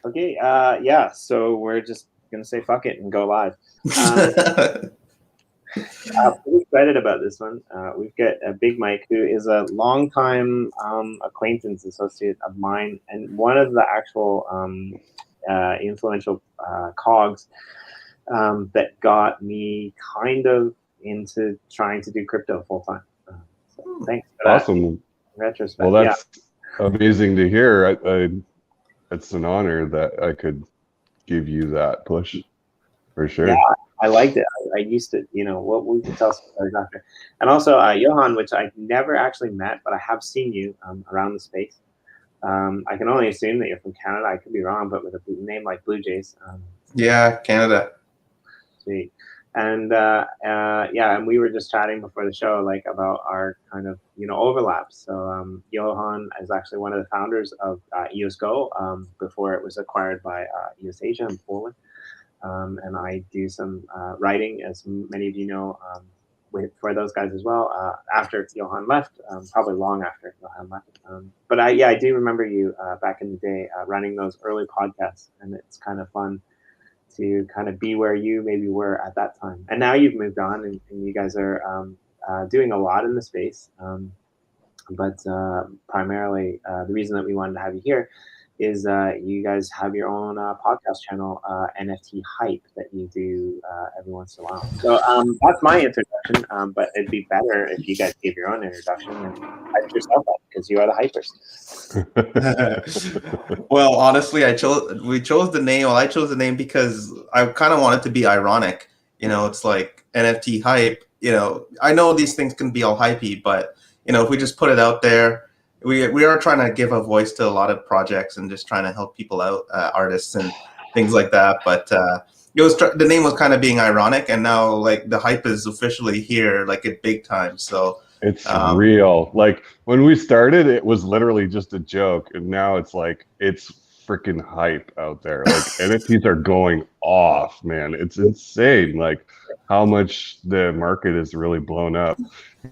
Okay. Yeah. So we're just gonna say fuck it and go live. Pretty excited about this one. We've got Big Mike, who is a longtime acquaintance, associate of mine, and one of the actual influential cogs that got me kind of into trying to do crypto full time. So thanks for that. Awesome. In retrospect, well, that's amazing to hear. It's an honor that I could give you that push, for sure. Yeah, I liked it. I used to, what we can tell stories after. And also Yohann, which I never actually met, but I have seen you around the space. I can only assume that you're from Canada. I could be wrong, but with a name like Bluejays. Yeah, Canada. Sweet. And and we were just chatting before the show, like about our kind of overlaps. So Yohann is actually one of the founders of EOSGO before it was acquired by EOSAsia in Poland. And I do some writing, as many of you know, for those guys as well. After Yohann left, probably long after Yohann left. But I do remember you back in the day running those early podcasts, and it's kind of fun to kind of be where you maybe were at that time. And now you've moved on, and you guys are doing a lot in the space. But primarily, the reason that we wanted to have you here is you guys have your own podcast channel, NFT Hype, that you do every once in a while. So that's my introduction, but it'd be better if you guys gave your own introduction and hype yourself up, because you are the hypers. Well, honestly, I chose the name. Well, I chose the name because I kind of wanted to be ironic. It's like NFT Hype. I know these things can be all hypey, but if we just put it out there, we are trying to give a voice to a lot of projects and just trying to help people out, artists and things like that. But the name was kind of being ironic, and now like the hype is officially here, like at big time. So it's real. Like when we started, it was literally just a joke, and now it's like it's freaking hype out there. Like NFTs are going off, man. It's insane. Like how much the market is really blown up.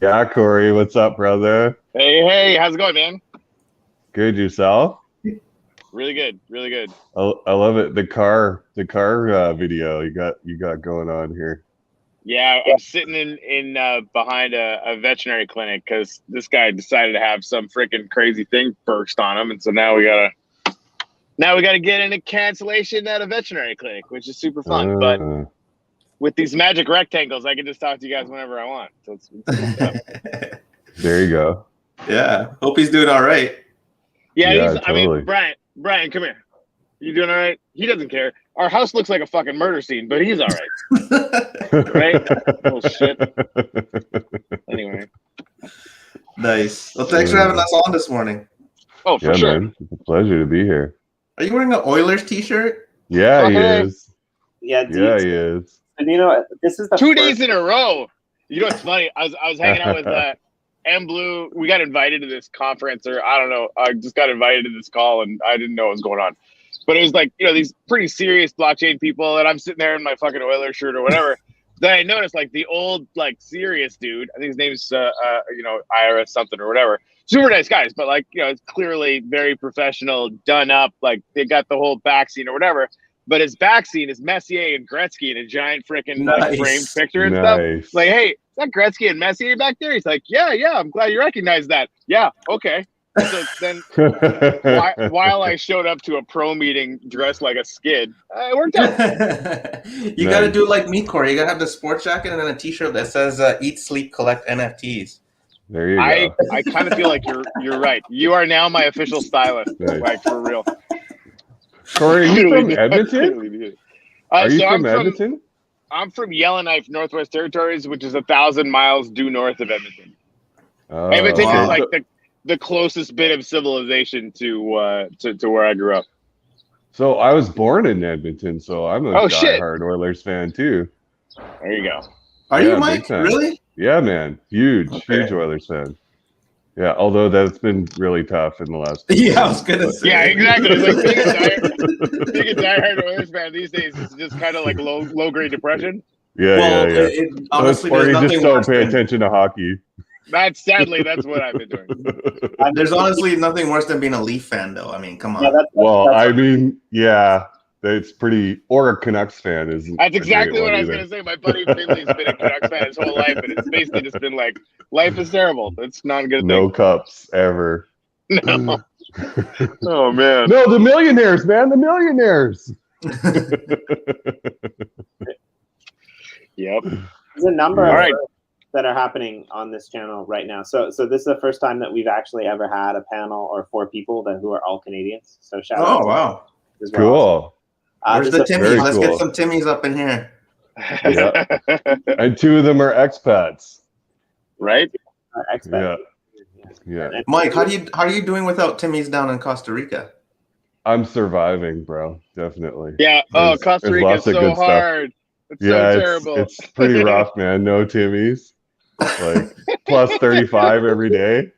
Yeah, Corey, what's up, brother? Hey, how's it going, man? Good, yourself? Really good. I love it. The car video you got going on here. Yeah, I'm sitting in behind a veterinary clinic because this guy decided to have some freaking crazy thing burst on him, and so now we gotta get into cancellation at a veterinary clinic, which is super fun. But with these magic rectangles, I can just talk to you guys whenever I want. So it's there you go. Yeah, hope he's doing all right. Yeah, totally. I mean, Brian, come here. You doing all right? He doesn't care. Our house looks like a fucking murder scene, but he's all right. Right? Oh, shit. Anyway. Nice. Well, thanks for having us on this morning. Oh, for sure. Man. It's a pleasure to be here. Are you wearing an Oilers t-shirt? Yeah, he is. Yeah, he is. And this is the 2 days in a row. You know what's funny? I was hanging out with M Blue. We got invited to this conference, or I don't know. I just got invited to this call, and I didn't know what was going on. But it was like, these pretty serious blockchain people, and I'm sitting there in my fucking Oilers shirt or whatever. Then I noticed like the old, like serious dude. I think his name's IRS something or whatever. Super nice guys, but like it's clearly very professional, done up. Like they got the whole back scene or whatever. But his back scene is Messier and Gretzky in a giant freaking like framed picture and stuff. Like, hey, is that Gretzky and Messier back there? He's like, yeah, I'm glad you recognize that. Yeah, okay. So then while I showed up to a pro meeting dressed like a skid, it worked out. You got to do it like me, Corey. You got to have the sports jacket and then a t-shirt that says Eat, Sleep, Collect NFTs. There you go. I kind of feel like you're right. You are now my official stylist. Nice. Like, for real. Corey, are you from Edmonton? Are you from Edmonton? I'm from Yellowknife, Northwest Territories, which is 1,000 miles due north of Edmonton. Edmonton is like the closest bit of civilization to where I grew up. So I was born in Edmonton, so I'm a diehard Oilers fan too. There you go. Are you, Mike? Really? Yeah, man. Huge Oilers fan. Yeah, although that's been really tough in the last. Yeah, I was gonna say. Yeah, exactly. It's like being a diehard Oilers fan these days is just kind of like low grade depression. Yeah, honestly, or you just don't pay attention to hockey. That's what I've been doing. There's honestly nothing worse than being a Leaf fan, though. I mean, come on. Yeah, Well, I mean, yeah, it's pretty. Or a Canucks fan is. That's exactly what I was going to say. My buddy Finley's been a Canucks fan his whole life, and it's basically just been like, life is terrible. It's not a good No thing. cups ever. No. Oh man. No, the millionaires, man, the millionaires. Yep. There's a number All of right. that are happening on this channel right now. So this is the first time that we've actually ever had a panel or 4 people who are all Canadians. So shout out. Oh, wow. As well. Cool. Where's the Timmy? Let's cool. get some Timmys up in here. Yeah. And 2 of them are expats. Right? Expert. Yeah. Mike, how are you doing without Timmys down in Costa Rica? I'm surviving, bro. Definitely. Yeah. Oh, Costa Rica is so hard. It's so terrible. It's pretty rough, man. No Timmys. Like plus 35 every day.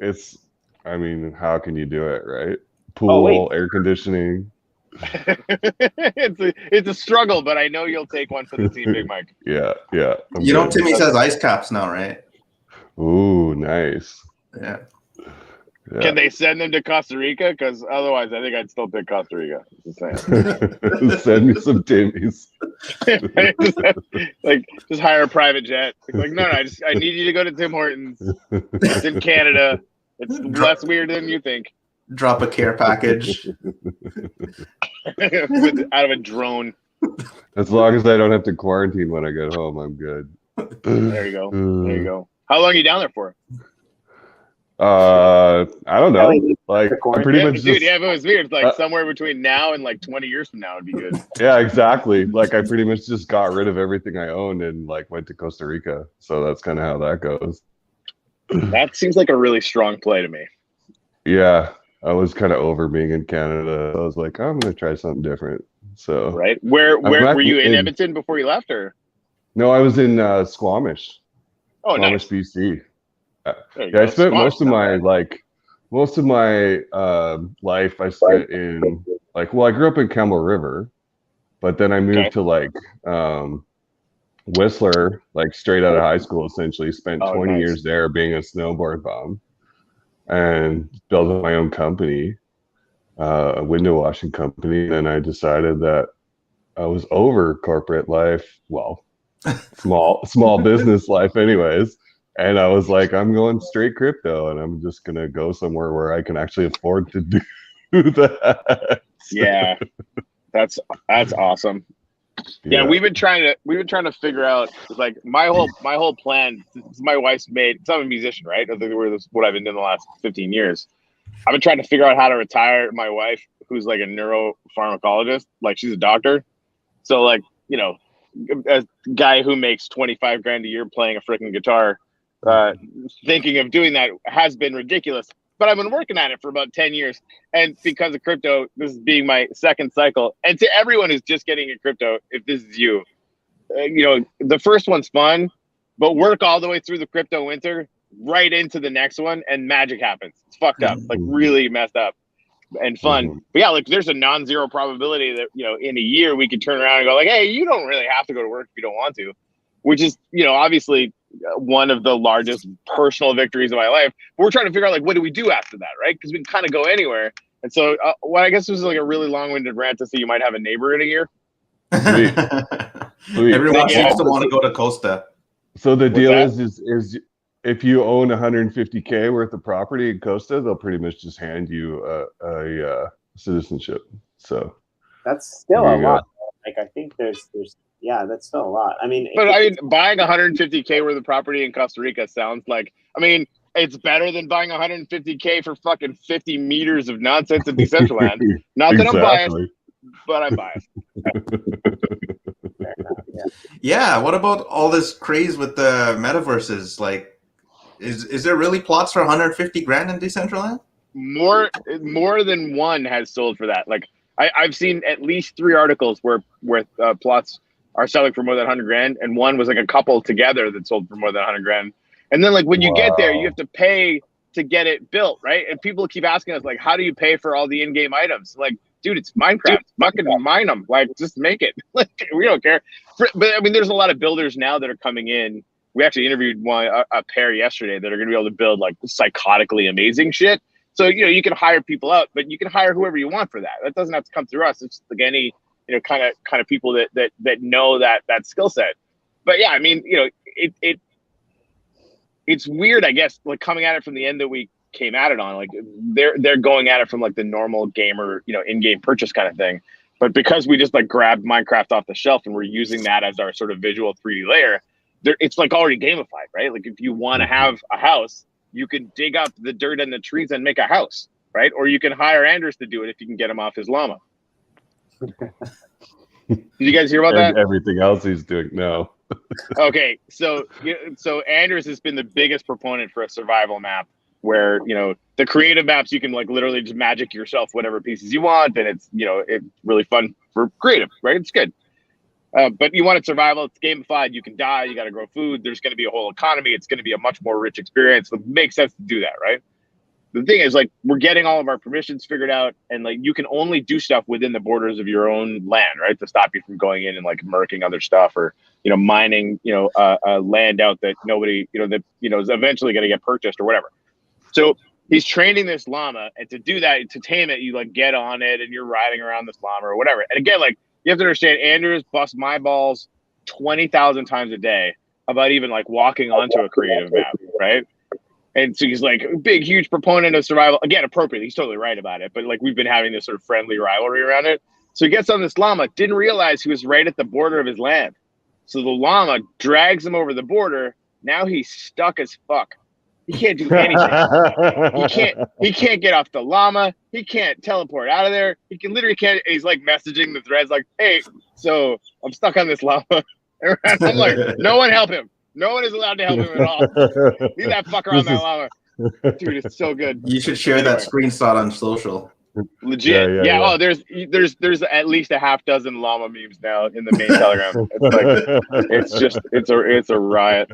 It's. I mean, how can you do it, right? Pool, air conditioning. it's a struggle, but I know you'll take one for the team, Big Mike. Yeah. You know, Timmy's has ice caps now, right? Ooh, nice. Yeah. Can they send them to Costa Rica? Because otherwise, I think I'd still pick Costa Rica. Just saying. Send me some Timmys. just hire a private jet. Like, no, I need you to go to Tim Hortons. It's in Canada. It's less weird than you think. Drop a care package out of a drone. As long as I don't have to quarantine when I get home, I'm good. There you go. There you go. How long are you down there for? I don't know. Like, I'm pretty much dude. If it was weird, like somewhere between now and like 20 years from now would be good. Yeah, exactly. Like, I pretty much just got rid of everything I owned and like went to Costa Rica. So that's kind of how that goes. That seems like a really strong play to me. Yeah, I was kind of over being in Canada. I was like, I'm gonna try something different. So right, where were you in Edmonton before you left, or? No, I was in Squamish. Oh, Squamish, nice. BC. Yeah, I spent most of my life I spent in like, well, I grew up in Campbell River, but then I moved to like Whistler, like straight out of high school, essentially. Spent 20 years there being a snowboard bum and built my own company, a window washing company. And I decided that I was over corporate life. Well, small business life anyways. And I was like, I'm going straight crypto, and I'm just gonna go somewhere where I can actually afford to do that. Yeah, that's awesome. Yeah, we've been trying to figure out, like, my whole plan. My wife's I'm a musician, right? That's what I've been doing the last 15 years. I've been trying to figure out how to retire my wife, who's like a neuropharmacologist, like she's a doctor. So like, you know, a guy who makes $25,000 a year playing a freaking guitar. Thinking of doing that has been ridiculous, but I've been working at it for about 10 years. And because of crypto, this is being my second cycle. And to everyone who's just getting in crypto, if this is you, you know, the first one's fun, but work all the way through the crypto winter, right into the next one, and magic happens. It's fucked up, like really messed up and fun. But yeah, like there's a non-zero probability that, you know, in a year we could turn around and go like, hey, you don't really have to go to work if you don't want to, which is, you know, obviously one of the largest personal victories of my life. But we're trying to figure out, like, what do we do after that, right? Because we can kind of go anywhere. And so, well, I guess this is like a really long-winded rant to say you might have a neighbor in a year. Sweet. Everyone seems to want to go to Costa. So the deal is if you own 150K worth of property in Costa, they'll pretty much just hand you a citizenship. So that's still a lot. Like, I think there's that's still a lot. I mean, but buying 150K worth of property in Costa Rica sounds like, I mean, it's better than buying 150K for fucking 50 meters of nonsense in Decentraland. Not that I'm biased, but I'm biased. Yeah. What about all this craze with the metaverses? Like, is there really plots for 150 grand in Decentraland? More than one has sold for that. Like, I've seen at least 3 articles where plots are selling for more than 100 grand, and one was like a couple together that sold for more than 100 grand. And then, like, when you get there, you have to pay to get it built, right? And people keep asking us, like, how do you pay for all the in-game items? Like, dude, it's Minecraft. Fucking mine them. Like, just make it. Like, we don't care. But I mean, there's a lot of builders now that are coming in we actually interviewed a pair yesterday that are going to be able to build like psychotically amazing shit. So, you know, you can hire people out, but you can hire whoever you want for that. That doesn't have to come through us. It's like any, you know, kind of people that know that skill set. But yeah, I mean, you know, it's weird, I guess, like coming at it from the end that we came at it on. Like they're going at it from like the normal gamer, you know, in-game purchase kind of thing. But because we just like grabbed Minecraft off the shelf and we're using that as our sort of visual 3D layer, it's like already gamified, right? Like if you want to have a house, you can dig up the dirt and the trees and make a house, right? Or you can hire Anders to do it if you can get him off his llama. Did you guys hear about that? Everything else he's doing, no. Okay, so Anders has been the biggest proponent for a survival map where, you know, the creative maps, you can like literally just magic yourself whatever pieces you want, and it's, you know, it's really fun for creative, right? It's good. But you want it survival, it's gamified, you can die, you got to grow food, there's going to be a whole economy, it's going to be a much more rich experience. So it makes sense to do that, right? The thing is, like, we're getting all of our permissions figured out, and like you can only do stuff within the borders of your own land, right? To stop you from going in and like murking other stuff, or, you know, mining, you know, land out that nobody, you know, that, you know, is eventually going to get purchased or whatever. So he's training this llama, and to do that, to tame it, you like get on it and you're riding around this llama or whatever. And again, like, you have to understand, Anders busts my balls 20,000 times a day about even like walking onto a creative map, right? And so he's like a big, huge proponent of survival. Again, appropriately, he's totally right about it. But like we've been having this sort of friendly rivalry around it. So he gets on this llama, didn't realize he was right at the border of his land. So the llama drags him over the border. Now he's stuck as fuck. He can't do anything. He can't get off the llama. He can't teleport out of there. He can literally can't. He's like messaging the threads like, "Hey, so I'm stuck on this llama." And I'm like, "No one help him. No one is allowed to help him at all. Leave that fucker on that llama." Dude, it's so good. You should share that screenshot on social. Legit. Yeah. Oh, there's at least a half dozen llama memes now in the main Telegram. It's like it's a riot.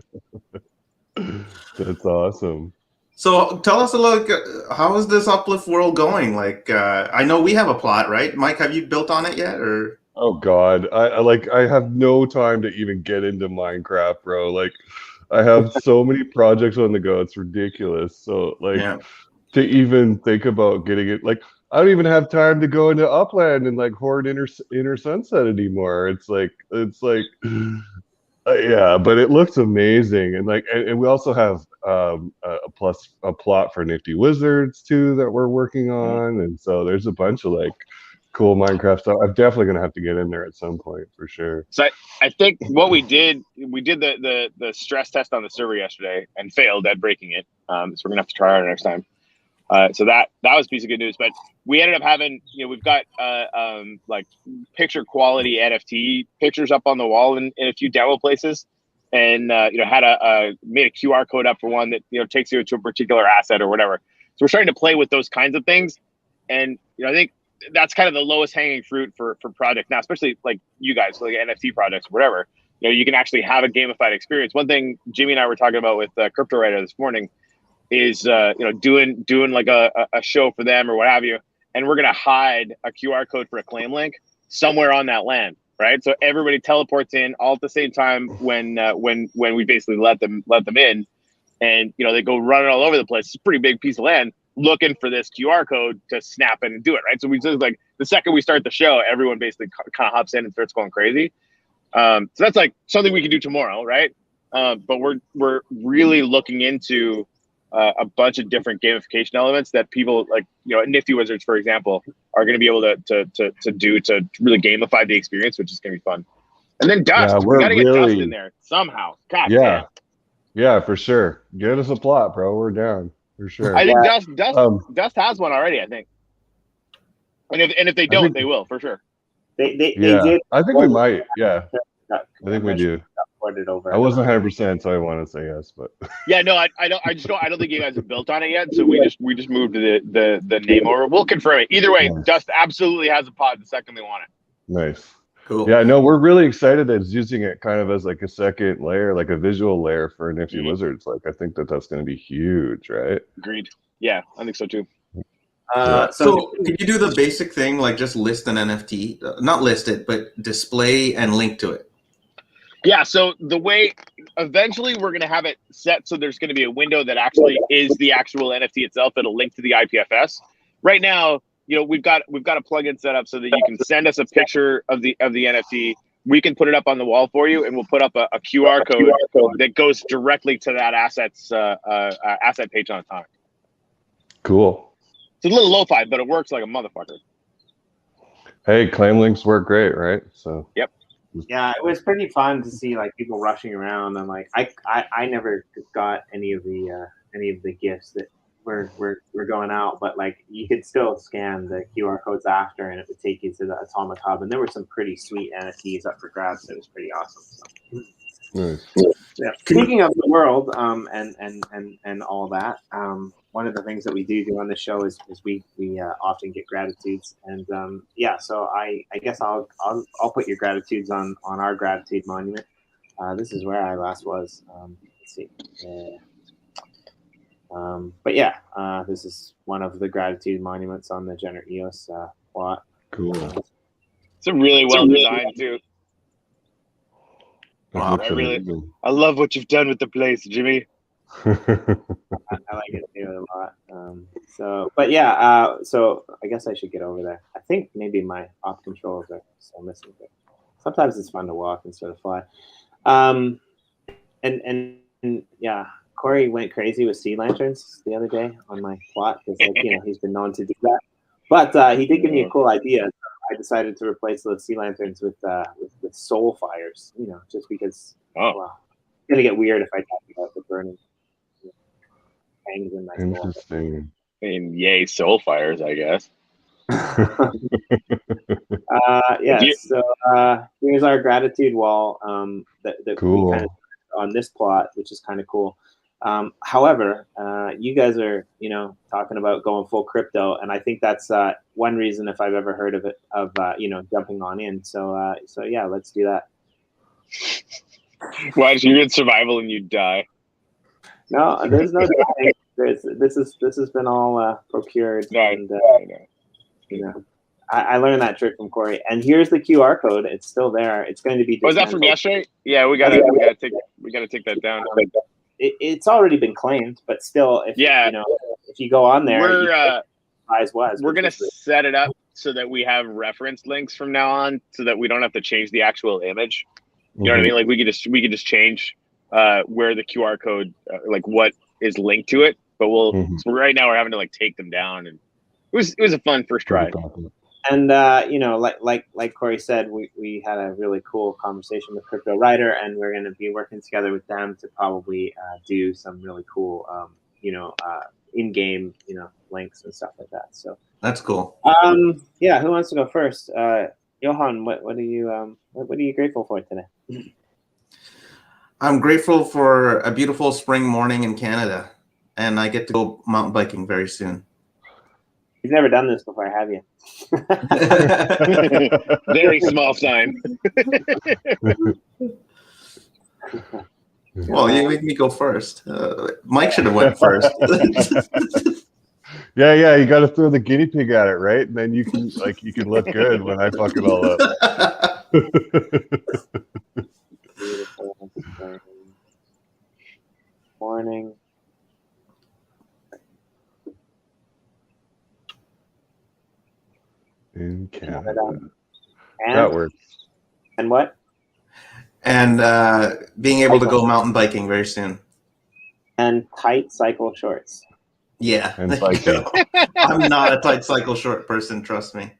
That's awesome. So tell us a little, how is this Uplift world going? Like, I know we have a plot, right? Mike, have you built on it yet, or? Oh God, I have no time to even get into Minecraft, bro. Like, I have so many projects on the go. It's ridiculous. So like, to even think about getting it, like, I don't even have time to go into Upland and like hoard inner Sunset anymore. It's like. Yeah, but it looks amazing, and like, and we also have a plot for Nifty Wizards too that we're working on, and so there's a bunch of like cool Minecraft stuff. I'm definitely gonna have to get in there at some point for sure. So I think what we did the stress test on the server yesterday and failed at breaking it. So we're gonna have to try harder next time. So that was a piece of good news, but we ended up having, you know, we've got like picture quality NFT pictures up on the wall in a few demo places, and you know, had made a QR code up for one that, you know, takes you to a particular asset or whatever. So we're starting to play with those kinds of things, and you know, I think that's kind of the lowest hanging fruit for projects now, especially like you guys, like NFT projects or whatever. You know, you can actually have a gamified experience. One thing Jimmy and I were talking about with Crypto Writer this morning is you know, doing like a show for them or what have you, and we're gonna hide a QR code for a claim link somewhere on that land, right? So everybody teleports in all at the same time when we basically let them in, and you know, they go running all over the place. It's a pretty big piece of land looking for this QR code to snap in and do it, right? So we just like the second we start the show, everyone basically kind of hops in and starts going crazy. So that's like something we can do tomorrow, right? But we're really looking into a bunch of different gamification elements that people like, you know, Nifty Wizards, for example, are going to be able to do to really gamify the experience, which is going to be fun. And then Dust, we got to get Dust in there somehow. God damn. Yeah, for sure. Get us a plot, bro. We're down for sure. I think Dust has one already, I think. And if they don't, they will for sure. They did. I think we might. Yeah, I think we do. Over. I wasn't 100%, so I want to say yes, but yeah, no, I don't think you guys have built on it yet. So we just moved the name over. We'll confirm it. Either way, nice. Dust absolutely has a pod the second they want it. Nice. Cool. Yeah, no, we're really excited that it's using it kind of as like a second layer, like a visual layer for Nifty Wizards. Like, I think that's going to be huge, right? Agreed. Yeah, I think so too. So can you do the basic thing, like just list an NFT, not list it, but display and link to it? Yeah, so the way eventually we're gonna have it set so there's gonna be a window that actually is the actual NFT itself. It'll link to the IPFS. Right now, we've got a plugin set up so that you can send us a picture of the NFT. We can put it up on the wall for you, and we'll put up a QR code that goes directly to that asset page on time. Cool. It's a little lo-fi, but it works like a motherfucker. Hey, claim links work great, right? So. Yep. Yeah, it was pretty fun to see like people rushing around, and like I never got any of the gifts that were going out, but like you could still scan the QR codes after, and it would take you to the Atomic Hub, and there were some pretty sweet NFTs up for grabs. So it was pretty awesome. So. Nice. Yeah. Speaking of the world, and all that, one of the things that we do on the show is we often get gratitudes, and so I guess I'll put your gratitudes on our gratitude monument. This is where I last was. Let's see. But yeah, this is one of the gratitude monuments on the Jenner EOS plot. Cool. It's a really well designed too. Wow, I love what you've done with the place, Jimmy. I like it too a lot. But yeah, so I guess I should get over there. I think maybe my off controls are still missing, but sometimes it's fun to walk instead of fly. And yeah, Corey went crazy with sea lanterns the other day on my plot because he's been known to do that. But he did give me a cool idea. I decided to replace those sea lanterns with soul fires, just because well, it's gonna get weird if I talk about the burning fangs in my soul. Interesting. I mean, yay, soul fires, I guess. So here's our gratitude wall that cool. we kind of on this plot, which is kind of cool. However, you guys are, talking about going full crypto, and I think that's one reason, if I've ever heard of it, of jumping on in. So yeah, let's do that. Why you're in survival and you die? No, there's no dying. This has been all procured. And, I learned that trick from Corey. And here's the QR code. It's still there. It's going to be. Was that from yesterday? Yeah, we gotta take that down. It's already been claimed, but still, if you go on there, we're gonna set it up so that we have reference links from now on, so that we don't have to change the actual image. You know what I mean? Like we could just change where the QR code, like what is linked to it. But so right now we're having to like take them down, and it was a fun first try. And like Corey said, we had a really cool conversation with Crypto Writer, and we're going to be working together with them to probably do some really cool, in-game, links and stuff like that. So that's cool. Yeah, who wants to go first? Yohann, what are you grateful for today? I'm grateful for a beautiful spring morning in Canada, and I get to go mountain biking very soon. You've never done this before, have you? Very small sign. Well, you make me go first. Mike should have went first. Yeah, you got to throw the guinea pig at it, right? And then you can look good when I fuck it all up. Beautiful morning. In Canada. And, that works. And what? And being able to go mountain biking very soon. And tight cycle shorts. Yeah. And biking. I'm not a tight cycle short person, trust me.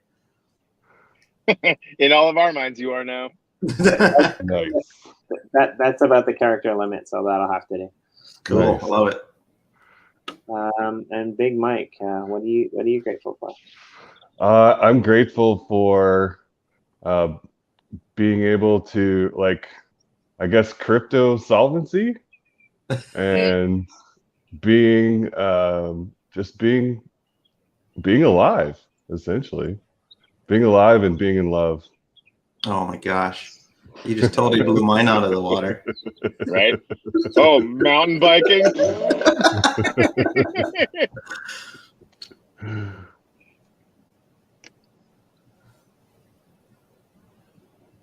In all of our minds, you are now. Nice. That's about the character limit, so that'll have to do. Cool. Nice. Love it. And Big Mike, what are you grateful for? I'm grateful for being able to, crypto solvency and being being alive, essentially. Being alive and being in love. Oh my gosh. You just totally blew mine out of the water. Right? Oh, mountain biking?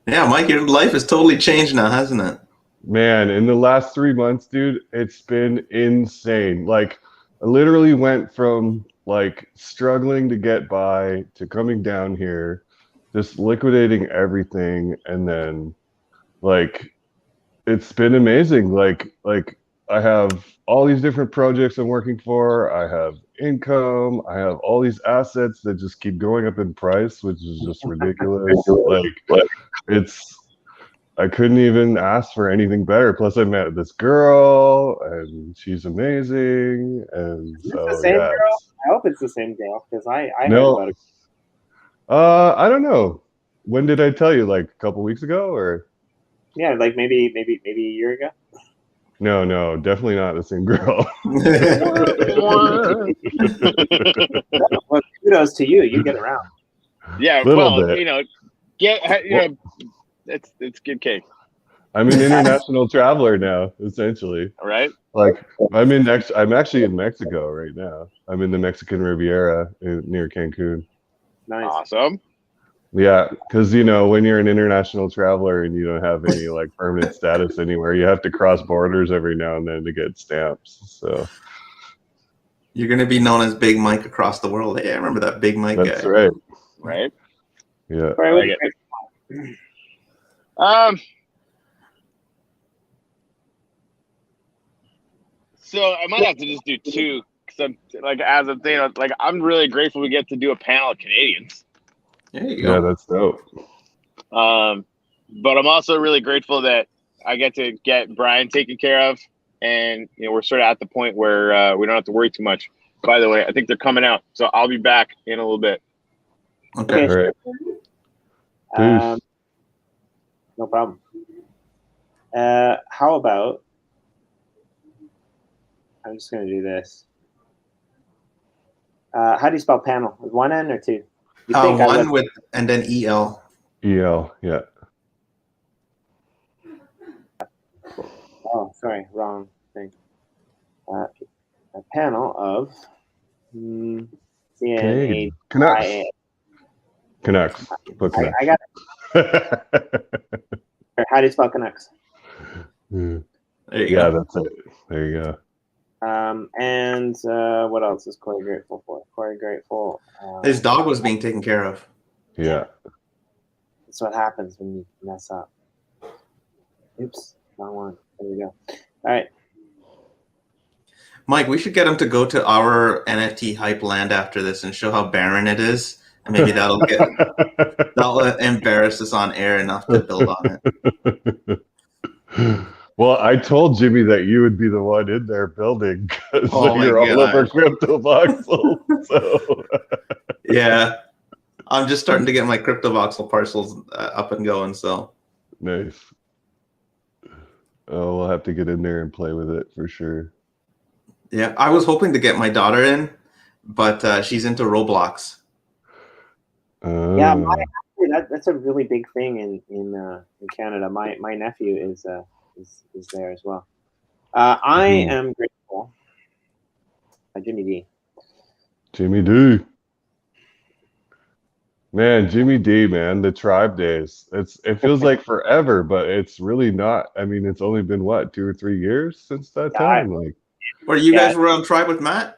Yeah, Mike, your life has totally changed now, hasn't it? man, in the last 3 months, dude, it's been insane. Like, I literally went from like struggling to get by to coming down here, just liquidating everything, and then like it's been amazing. Like I have all these different projects I'm working for. I have income. I have all these assets that just keep going up in price, which is just ridiculous. Like it's I couldn't even ask for anything better. Plus, I met this girl, and she's amazing. And Is it so, the same yeah. girl? I hope it's the same girl because I heard No, about it. I don't know. When did I tell you? Like a couple weeks ago, or Yeah, like maybe a year ago. no, definitely not the same girl. Well, kudos to you. You get around. Yeah, Little well, bit. you know, it's good cake, I'm an international traveler now, essentially. right? Like I'm actually in Mexico right now. I'm in the Mexican Riviera near Cancun. Nice. Awesome. Yeah, because you know when you're an international traveler and you don't have any like permanent status anywhere, you have to cross borders every now and then to get stamps. So You're going to be known as Big Mike across the world. Hey, I remember that Big Mike that's guy. right. Right. Yeah. Sorry, I like it. So I might have to just do two because I'm like, as I'm saying, like I'm really grateful we get to do a panel of Canadians. There you Yeah, go. that's dope. But I'm also really grateful that I get to get Brian taken care of, and you know we're sort of at the point where we don't have to worry too much. By the way, I think they're coming out, so I'll be back in a little bit. Okay. All right. Peace. No problem. How about I'm just going to do this. How do you spell panel? With one N or two? You think One with and then EL. EL. Yeah. Oh, sorry, wrong thing. A panel of CNA. Canucks. Put Canucks. I got it. How do you spell Canucks? There you Yeah, go. that's it. There you go. And what else is Corey grateful for? Corey grateful. His dog was being taken care of. Yeah. That's what happens when you mess up. Oops, wrong one. There we go. All right. Mike, we should get him to go to our NFT hype land after this and show how barren it is. And maybe that'll embarrass us on air enough to build on it. Well, I told Jimmy that you would be the one in there building because you're all over crypto voxel. So yeah, I'm just starting to get my crypto voxel parcels up and going. So nice. Oh, we'll have to get in there and play with it for sure. Yeah, I was hoping to get my daughter in, but she's into Roblox. Yeah, that's a really big thing in Canada. My nephew is there as well. I am grateful. Jimmy D. Jimmy D. Man, Jimmy D, man, the tribe days. It feels like forever, but it's really not. I mean, it's only been what, 2 or 3 years since that time? Like, or you guys were on Tribe with Matt?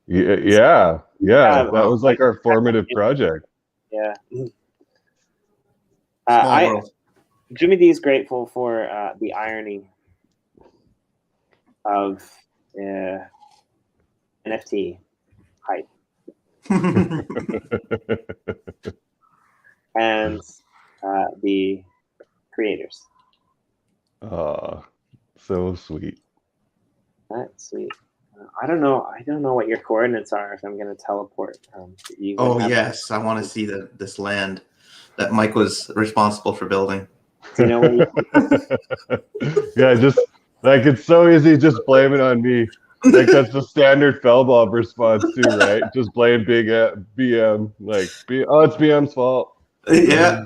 Yeah. That was like our formative project. Yeah. Small world. Jimmy D is grateful for the irony of NFT hype and the creators. So sweet. That's sweet. I don't know what your coordinates are if I'm going to teleport. Yes, I want to see this land that Mike was responsible for building. Do you know where yeah, just like it's so easy just blame it on me. Like that's the standard Fellbob response too, right? Just blame big BM. Like it's BM's fault. Yeah.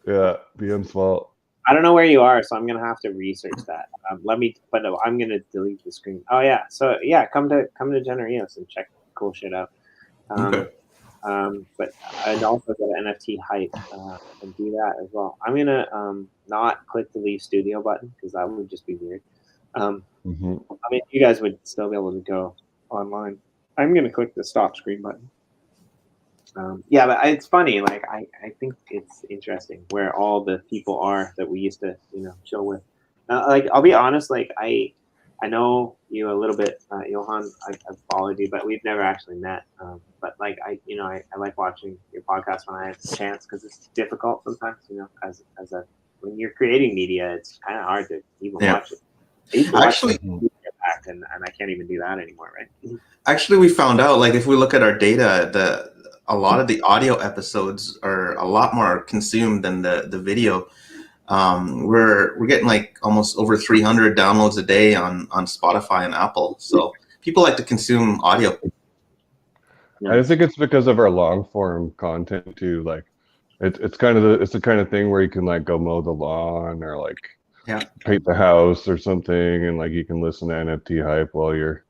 Yeah, BM's fault. I don't know where you are, so I'm gonna have to research that. I'm gonna delete the screen. Oh yeah, so yeah, come to Generios and check cool shit out. Okay. But and also go to NFT Hype and do that as well. I'm gonna not click the Leave Studio button because that would just be weird. I mean, you guys would still be able to go online. I'm gonna click the stop screen button. Yeah, but it's funny. Like I think it's interesting where all the people are that we used to chill with. Like I'll be honest, like I know you a little bit, Yohann. I've followed you, but we've never actually met. But like I like watching your podcast when I have the chance because it's difficult sometimes. As a when you're creating media, it's kind of hard to even watch it. I used to Actually, back and I can't even do that anymore, right? Actually, we found out, like, if we look at our data, a lot of the audio episodes are a lot more consumed than the video. We're getting like almost over 300 downloads a day on Spotify and Apple. So people like to consume audio. I think it's because of our long form content too. Like it's the kind of thing where you can like go mow the lawn or like paint the house or something, and like you can listen to NFT Hype while you're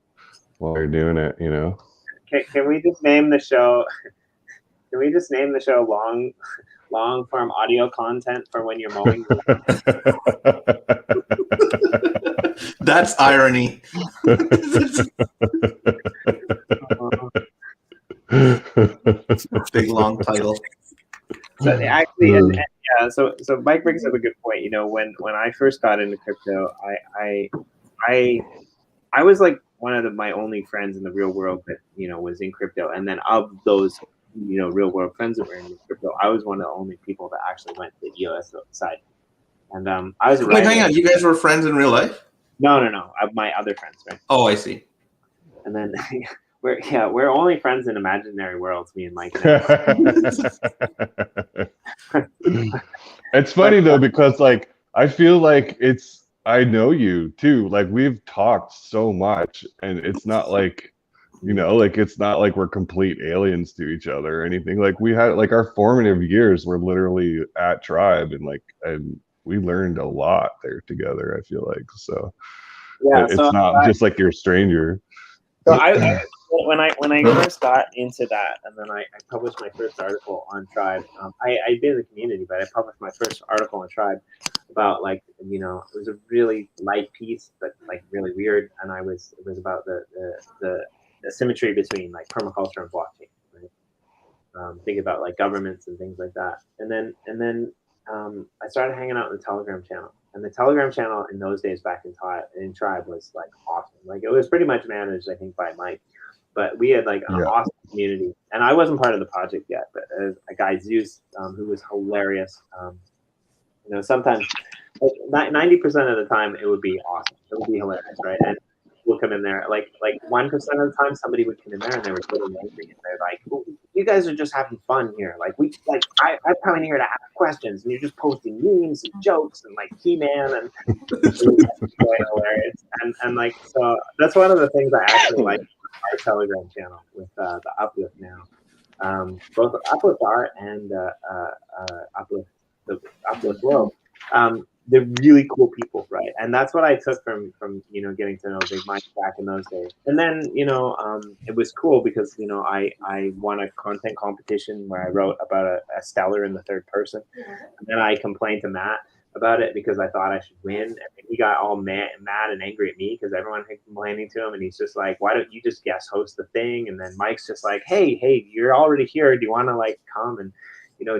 doing it. Can we just name the show? Can we just name the show long form audio content for when you're mowing? That's irony. Big long title. So actually, and yeah, so Mike brings up a good point. When I first got into crypto, I was like one of my only friends in the real world that was in crypto, and then of those real world friends that were in crypto, I was one of the only people that actually went to the EOSIO side. And I was Wait, hang on, you guys were friends in real life? No, my other friends, right? Oh, I see. And then we're only friends in imaginary worlds, me and Mike. It's funny though, because like I feel like I know you too. Like we've talked so much, and it's not like it's not like we're complete aliens to each other or anything. Like we had like our formative years were literally at Tribe, and we learned a lot there together. I feel like so. Yeah, it's not just like you're a stranger. So when I first got into that, and then I published my first article on Tribe. I'd been in the community, but I published my first article on Tribe about it was a really light piece, but like really weird, and it was about the symmetry between like permaculture and blockchain. Right? Think about like governments and things like that, and then I started hanging out in the Telegram channel. And the Telegram channel in those days back in Tribe was like awesome. Like it was pretty much managed, I think, by Mike. But we had like an awesome community. And I wasn't part of the project yet, but a guy, Zeus, who was hilarious. Sometimes like 90% of the time it would be awesome. It would be hilarious, right? And we'll come in there. Like 1% of the time somebody would come in there and they were totally angry. And they're like, oh, you guys are just having fun here. I'm coming here to ask questions, and you're just posting memes and jokes and like He-Man, and it's really hilarious. And like, so that's one of the things I actually like our Telegram channel with the Uplift now. Both Uplift Art and Uplift the Uplift World. They're really cool people, right? And that's what I took from getting to know Big Mike back in those days. And then it was cool because I won a content competition where I wrote about a stellar in the third person, and then I complained to Matt about it because I thought I should win, and he got all mad and angry at me because everyone had complaining to him, and he's just like, why don't you just guest host the thing? And then Mike's just like, hey, you're already here, do you want to like come and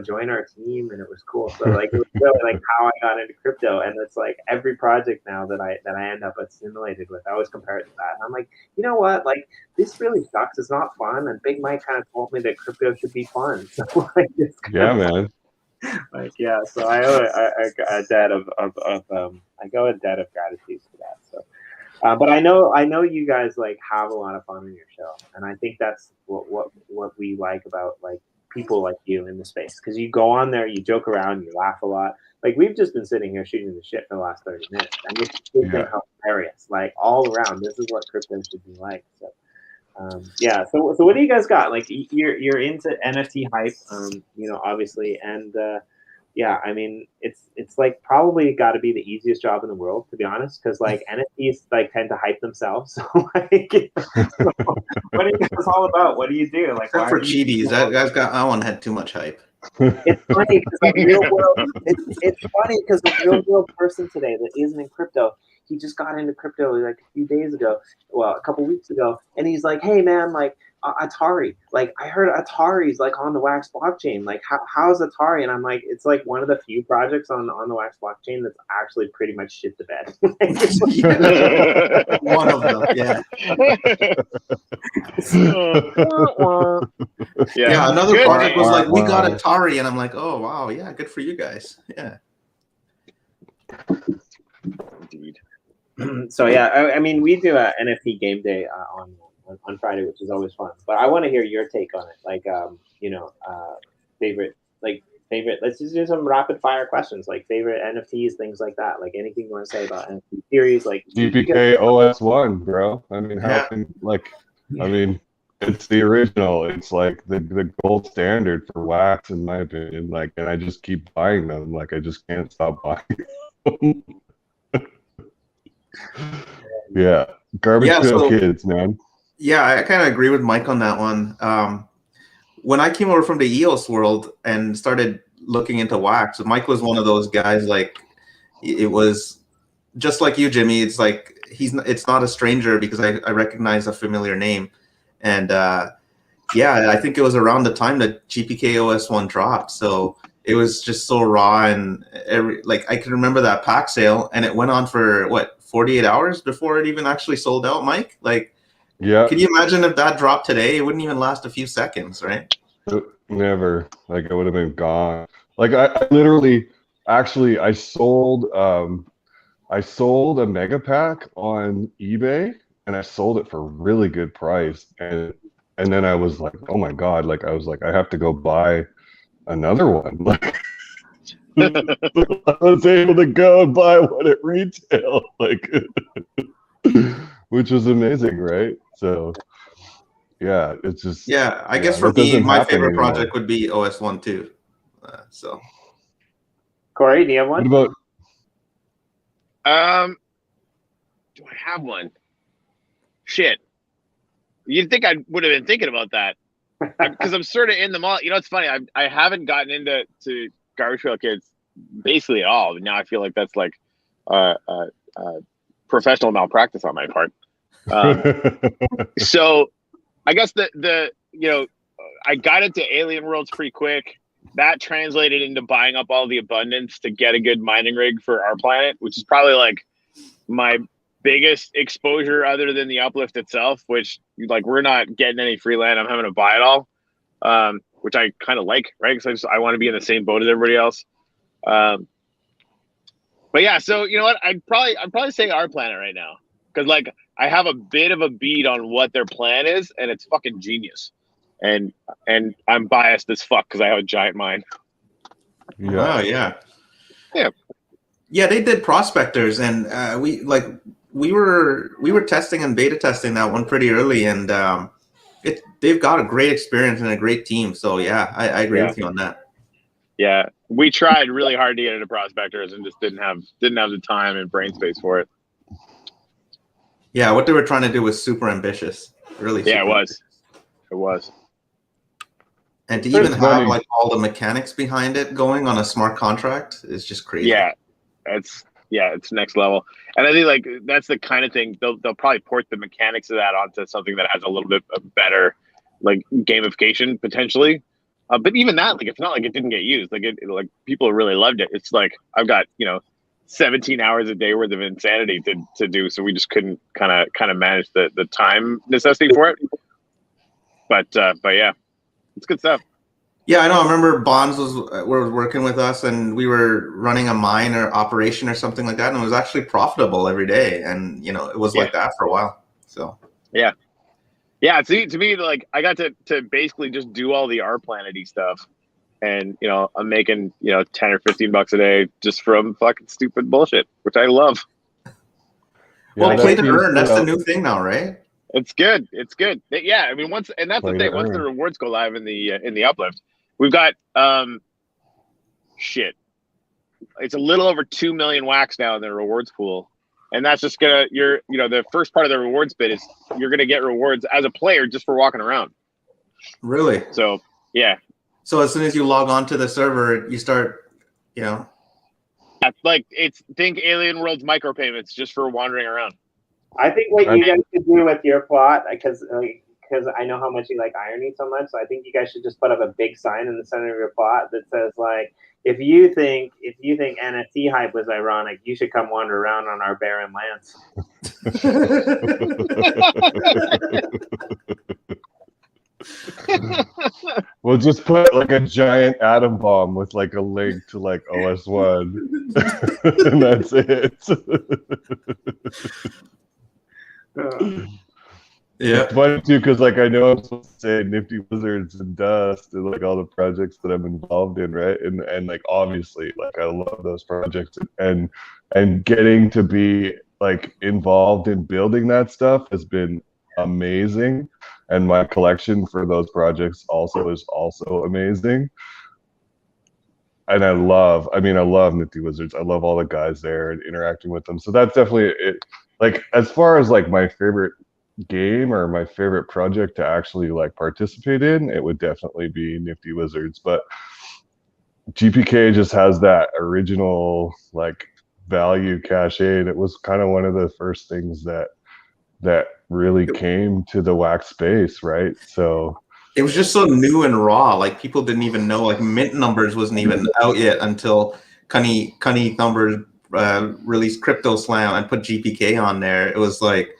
join our team? And it was cool. So like it was really like how I got into crypto, and it's like every project now that I end up assimilated with, I always compare it to that. And I'm like, you know what? Like this really sucks. It's not fun. And Big Mike kind of told me that crypto should be fun. So like it's man. Like so I owe a debt of I go a debt of gratitude for that. So. But I know you guys like have a lot of fun in your show, and I think that's what we like about like people like you in the space, because you go on there, you joke around, you laugh a lot. Like we've just been sitting here shooting the shit for the last 30 minutes, and it's been hilarious. Like all around, this is what crypto should be like. So So what do you guys got? Like you're into NFT hype, obviously, and yeah, I mean, it's like probably got to be the easiest job in the world, to be honest, because like NFTs like tend to hype themselves. So like, so, what are you guys all about? What do you do? Like, Except for Chibi's, that one had too much hype. It's funny because the real world. It's funny because the real world person today that isn't in crypto, he just got into crypto like a few days ago, well, a couple weeks ago, and he's like, "Hey man, like Atari, like I heard Atari's like on the Wax blockchain. Like how's Atari?" And I'm like, "It's like one of the few projects on the Wax blockchain that's actually pretty much shit the bed." One of them, yeah. Yeah, another Good. project was like, we got Atari, and I'm like, oh wow, yeah, good for you guys. Yeah. Indeed. So yeah, I mean, we do a NFT game day on Friday, which is always fun. But I want to hear your take on it, like favorite. Let's just do some rapid fire questions, like favorite NFTs, things like that. Like anything you want to say about NFT series, like GPK OS1, bro. I mean, how can I mean, it's the original. It's like the gold standard for wax, in my opinion. Like, and I just keep buying them. Like, I just can't stop buying them. Yeah, garbage pail kids, man. Yeah, I kind of agree with Mike on that one. When I came over from the EOS world and started looking into wax, Mike was one of those guys. Like, it was just like you, Jimmy. It's like it's not a stranger because I recognize a familiar name, and yeah, I think it was around the time that GPK OS1 dropped. So it was just so raw, and I can remember that pack sale, and it went on for what, 48 hours before it even actually sold out, Mike? Like, yeah. Can you imagine if that dropped today? It wouldn't even last a few seconds, right? Never. Like, I would have been gone. Like, I literally, actually, I sold a mega pack on eBay, and I sold it for a really good price. And then I was like, oh my God, like, I was like, I have to go buy another one. Like, I was able to go and buy one at retail, like, which was amazing, right? So, yeah, it's just, yeah. I guess for me, my favorite project would be OS1 too. So, Corey, do you have one? What about? Do I have one? Shit, you'd think I would have been thinking about that because I'm sort of in the mall. You know, it's funny. I haven't gotten into Garbage Pail Kids basically at all. Now I feel like that's like professional malpractice on my part. So I guess the I got into Alien Worlds pretty quick. That translated into buying up all the abundance to get a good mining rig for our planet, which is probably like my biggest exposure other than the uplift itself, which like we're not getting any free land. I'm having to buy it all, which I kind of like, right? Because I want to be in the same boat as everybody else. But yeah, so you know what? I'd probably say our planet right now because like I have a bit of a beat on what their plan is, and it's fucking genius. And I'm biased as fuck because I have a giant mind. Yeah. Oh, yeah. They did Prospectors, and we were testing and beta testing that one pretty early, and they've got a great experience and a great team. So yeah, I agree with you on that. Yeah, we tried really hard to get into Prospectors and just didn't have the time and brain space for it. Yeah, what they were trying to do was super ambitious. Really. Yeah, it was. It was. And to even have like all the mechanics behind it going on a smart contract is just crazy. Yeah, it's next level. And I think like that's the kind of thing they'll probably port the mechanics of that onto something that has a little bit of better like gamification potentially. But even that, like it's not like it didn't get used. Like like people really loved it. It's like I've got 17 hours a day worth of insanity to do, so we just couldn't kind of manage the time necessity for it. But yeah. It's good stuff. Yeah, I know. I remember Bonds was working with us, and we were running a mine or operation or something like that, and it was actually profitable every day. And it was like that for a while. So yeah. See, to me, like I got to basically just do all the R Planet-y stuff, and I'm making $10 or $15 a day just from fucking stupid bullshit, which I love. Well, play to earn. That's the new thing now, right? It's good. It's good. Yeah, I mean, once the rewards go live in the uplift, we've got it's a little over 2 million wax now in the rewards pool. And that's just gonna the first part of the rewards bit is you're gonna get rewards as a player just for walking around. Really? So yeah. So as soon as you log on to the server, you start, Like think Alien Worlds micropayments just for wandering around. I think what you guys should do with your plot, because I know how much you like irony so much, so I think you guys should just put up a big sign in the center of your plot that says like, if you think NFT hype was ironic, you should come wander around on our barren lands. We'll just put like a giant atom bomb with like a link to like OS1, and that's it. Yeah. It's funny too, because like I know I'm supposed to say Nifty Wizards and Dust and like all the projects that I'm involved in, right? And like obviously, like I love those projects, and getting to be like involved in building that stuff has been amazing. And my collection for those projects is also amazing. And I love Nifty Wizards. I love all the guys there and interacting with them. So that's definitely it. Like as far as like my favorite game or my favorite project to actually like participate in, it would definitely be Nifty Wizards. But GPK just has that original like value cachet, and it was kind of one of the first things that really came to the wax space, right? So it was just so new and raw. Like people didn't even know, like mint numbers wasn't even out yet until Cunny Numbers released Crypto Slam and put GPK on there. It was like,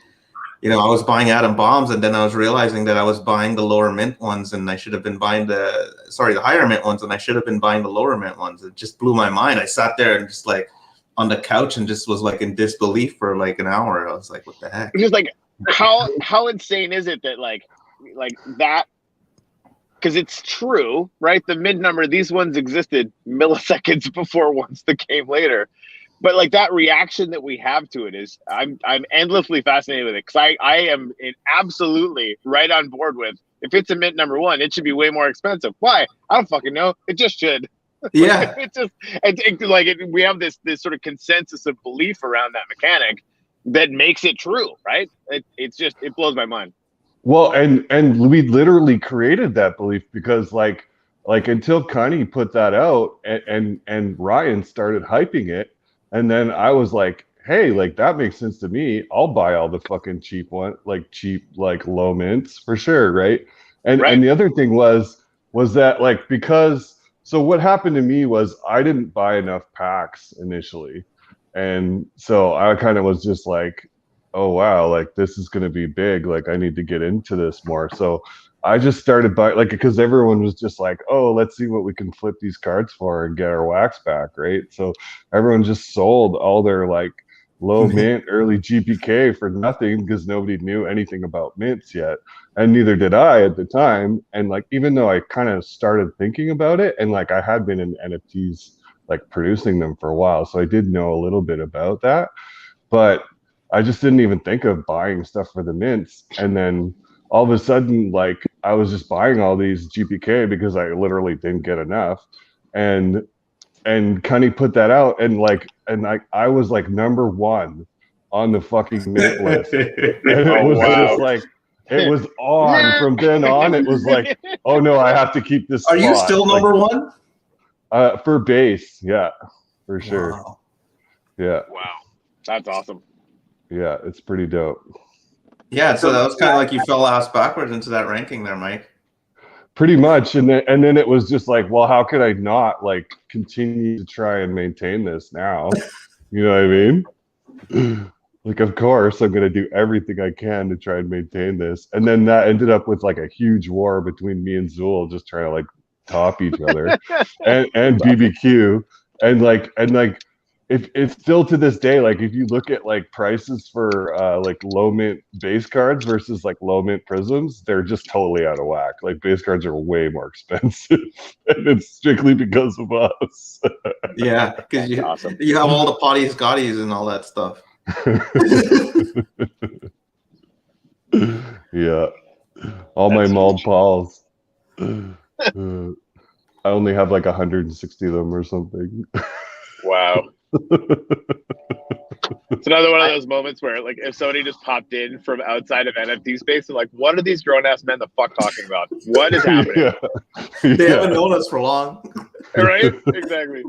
I was buying atom bombs, and then I was realizing that I was buying the lower mint ones, and I should have been buying the higher mint ones, and I should have been buying the lower mint ones. It just blew my mind. I sat there and just like on the couch and just was like in disbelief for like an hour. I was like, what the heck? Just like how insane is it that like that, because it's true, right? The mid number, these ones existed milliseconds before ones that came later. But like that reaction that we have to it is, I'm endlessly fascinated with it, because I am absolutely right on board with, if it's a mint number one, it should be way more expensive. Why? I don't fucking know. It just should. Yeah. We have this sort of consensus of belief around that mechanic that makes it true, right? It blows my mind. Well, and we literally created that belief because like until Connie put that out and Ryan started hyping it, and then I was like, hey, like that makes sense to me. I'll buy all the fucking cheap low mints for sure, right? And the other thing was that like, because so what happened to me was I didn't buy enough packs initially. And so I kind of was just like, oh, wow, like this is going to be big. Like I need to get into this more. So I just started buying, like, because everyone was just like, oh, let's see what we can flip these cards for and get our wax back, right? So everyone just sold all their like low mint, early GPK for nothing because nobody knew anything about mints yet. And neither did I at the time. And like, even though I kind of started thinking about it, and like I had been in NFTs, like producing them for a while, so I did know a little bit about that, but I just didn't even think of buying stuff for the mints. And then all of a sudden, like I was just buying all these GPK because I literally didn't get enough. And Cunny put that out, and I was like number one on the fucking mint list. And it was just like, it was on from then on. It was like, oh no, I have to keep this spot. Are you still number one? For base, yeah, for sure. Wow. Yeah. Wow, that's awesome. Yeah, it's pretty dope. Yeah, so that was kind of like you fell ass backwards into that ranking there, Mike. Pretty much, and then it was just like, well, how could I not like continue to try and maintain this now? You know what I mean? Like, of course, I'm gonna do everything I can to try and maintain this. And then that ended up with like a huge war between me and Zool, just trying to like top each other, and BBQ, and like if it's still to this day, like if you look at like prices for like low mint base cards versus like low mint prisms, they're just totally out of whack. Like base cards are way more expensive, and it's strictly because of us. Yeah, because you have all the potty Scotties and all that stuff. Yeah, all my mauled pals. I only have like 160 of them or something. Wow. It's another one of those moments where, like, if somebody just popped in from outside of NFT space, and like, what are these grown ass men the fuck talking about? What is happening? They haven't known us for long. Right? Exactly.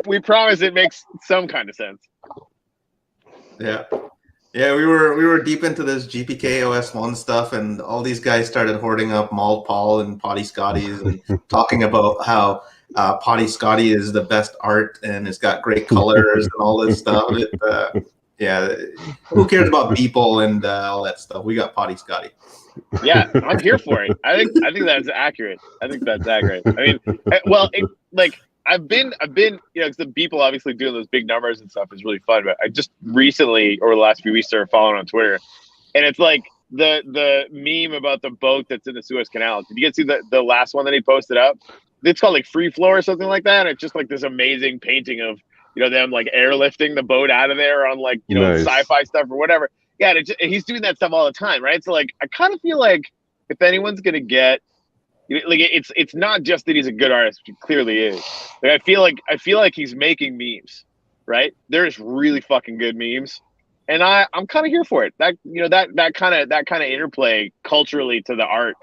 We promise it makes some kind of sense. Yeah. Yeah, we were deep into this GPK OS1 stuff, and all these guys started hoarding up Mald Paul and Potty Scotties and talking about how Potty Scotty is the best art and it's got great colors and all this stuff. Yeah, who cares about people and all that stuff? We got Potty Scotty. Yeah, I'm here for it. I think that's accurate. I mean, well, I've been, you know, 'cause the people obviously doing those big numbers and stuff is really fun. But I just recently, over the last few weeks, started following on Twitter, and it's like the meme about the boat that's in the Suez Canal. Did you get to see the last one that he posted up? It's called like Free Flow or something like that. And it's just like this amazing painting of, you know, them like airlifting the boat out of there on like, you know, Nice. sci-fi stuff or whatever. Yeah, and he's doing that stuff all the time, right? So like, I kind of feel like if anyone's gonna get, like, it's not just that he's a good artist, which he clearly is. Like, I feel like he's making memes, right? There's really fucking good memes, and I'm kind of here for it. That, you know, that kind of interplay culturally to the art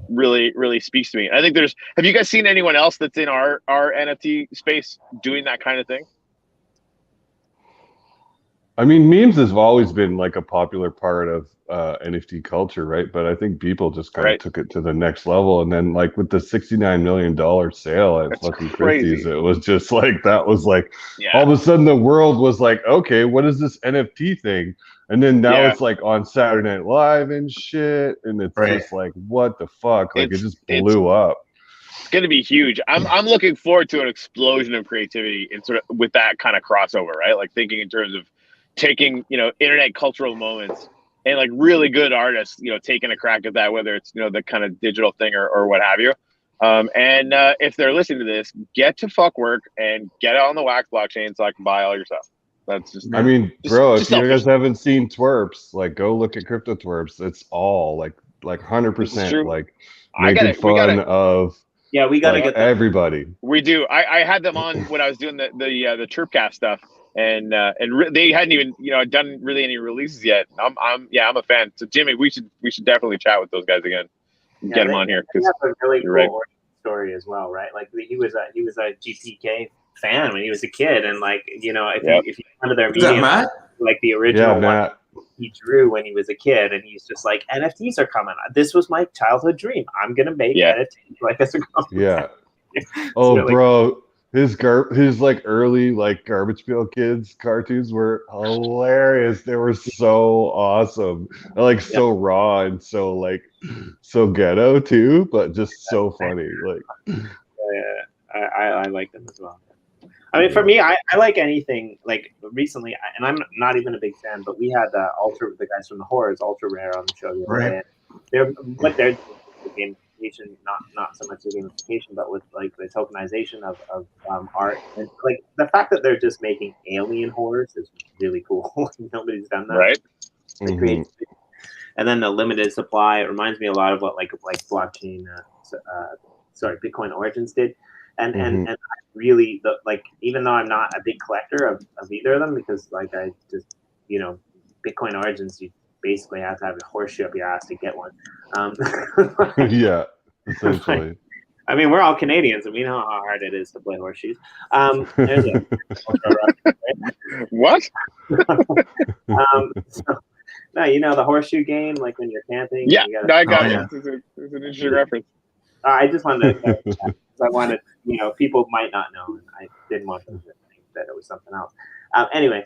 really speaks to me. I think have you guys seen anyone else that's in our NFT space doing that kind of thing? I mean, memes have always been like a popular part of NFT culture, right? But I think people just kind of took it to the next level. And then, like, with the $69 million sale at fucking Christie's, it was just like, that was like, all of a sudden the world was like, okay, what is this NFT thing? And then now it's like on Saturday Night Live and shit. And it's just like, what the fuck? Like, it just blew up. It's going to be huge. I'm looking forward to an explosion of creativity in sort of with that kind of crossover, right? Like, thinking in terms of taking, you know, internet cultural moments and like really good artists, you know, taking a crack at that, whether it's, you know, the kind of digital thing or what have you. And if they're listening to this, get to fuck work and get it on the Wax blockchain so I can buy all your stuff. That's just, I mean, bro, if you guys haven't seen twerps, like, go look at crypto twerps. It's all like 100% like making fun of. Yeah, we gotta get everybody. We do. I had them on when I was doing the Chirpcast stuff. And they hadn't even, you know, done really any releases yet. I'm a fan. So Jimmy, we should definitely chat with those guys again. Get them on here. They have a really cool story as well, right? Like, he was a GPK fan when he was a kid, and like, you know, if you come to their media, like the original one he drew when he was a kid, and he's just like, NFTs are coming. This was my childhood dream. I'm gonna make NFTs like as a company. Yeah. Oh, so, bro. His like early like Garbage Pail Kids cartoons were hilarious. They were so awesome, like so raw and so like so ghetto too, but just so funny. Like, I like them as well. I mean, for me, I like anything. Like, recently, and I'm not even a big fan, but we had the guys from the Horrors, Ultra Rare, on the show the other day. They're gamification, not so much the gamification, but with like the tokenization of art, and like the fact that they're just making alien horrors is really cool. Nobody's done that, right? And then the limited supply, it reminds me a lot of what like blockchain, Bitcoin Origins did, and I really like, even though I'm not a big collector of either of them, because like I just, you know, Bitcoin Origins, you basically have to have a horseshoe up your ass to get one. Yeah, essentially. I mean, we're all Canadians, and we know how hard it is to play horseshoes. What? So, no, you know the horseshoe game, like when you're camping. Yeah, I got it. Yeah. It's an interesting reference. I just wanted to. I wanted, you know, people might not know, and I didn't want them to think that it was something else. Anyway.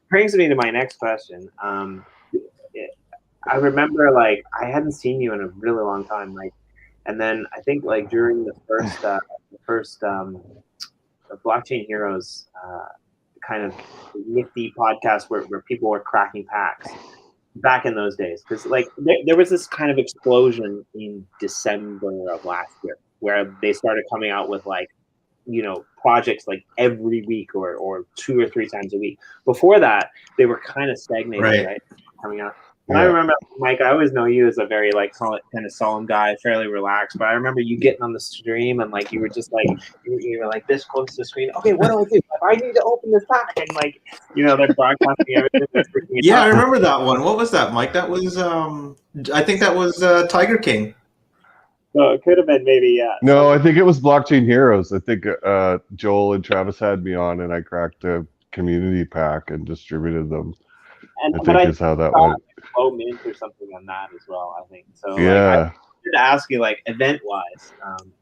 Brings me to my next question. I remember, like, I hadn't seen you in a really long time, like, and then I think like during the first Blockchain Heroes kind of nifty podcast where people were cracking packs back in those days, because like there was this kind of explosion in December of last year where they started coming out with like, you know, projects like every week or 2 or 3 times a week. Before that, they were kind of stagnating, right? Coming out. And I remember, Mike, I always know you as a very like kind of solemn guy, fairly relaxed. But I remember you getting on the stream and like you were just like you were like this close to the screen. Okay, what do I do? Like, I need to open this pack, and like they're broadcasting everything. They're freaking Yeah, out. I remember that one. What was that, Mike? That was I think that was Tiger King. So it could have been maybe No, I think it was Blockchain Heroes. I think Joel and Travis had me on, and I cracked a community pack and distributed them. I think is how that went. Low mint or something on that as well. I think so. Yeah. Like, I wanted to ask you, like, event wise,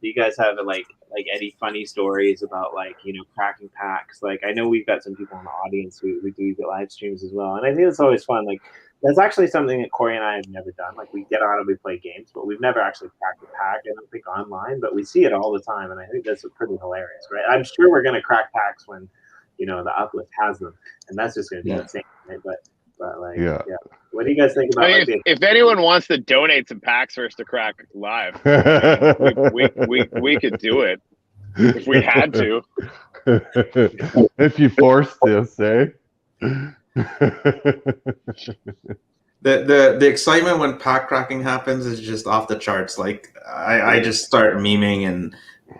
do you guys have like any funny stories about like cracking packs? Like, I know we've got some people in the audience who do the live streams as well, and I think it's always fun. Like, that's actually something that Corey and I have never done. Like, we get on and we play games, but we've never actually cracked a pack. I don't think online, but we see it all the time, and I think that's pretty hilarious, right? I'm sure we're gonna crack packs when the uplift has them, and that's just gonna be insane, right? But like, yeah. What do you guys think about? I mean, if anyone wants to donate some packs for us to crack live, we could do it if we had to. If you forced this, eh? The excitement when pack cracking happens is just off the charts. Like I just start memeing and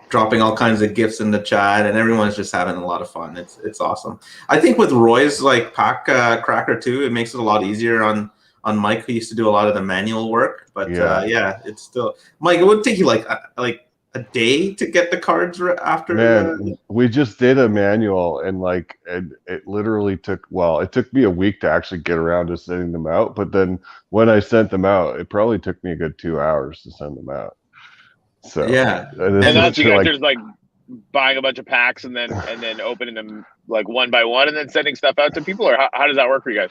dropping all kinds of gifts in the chat, and everyone's just having a lot of fun. It's awesome. I think with Roy's like pack cracker too, it makes it a lot easier on Mike, who used to do a lot of the manual work. But yeah, it's still Mike. It would take you like a day to get the cards after. Man, we just did a manual, and like it literally took me a week to actually get around to sending them out. But then when I sent them out, it probably took me a good 2 hours to send them out. So yeah, and that's you guys just like buying a bunch of packs and then opening them like one by one and then sending stuff out to people, or how does that work for you guys?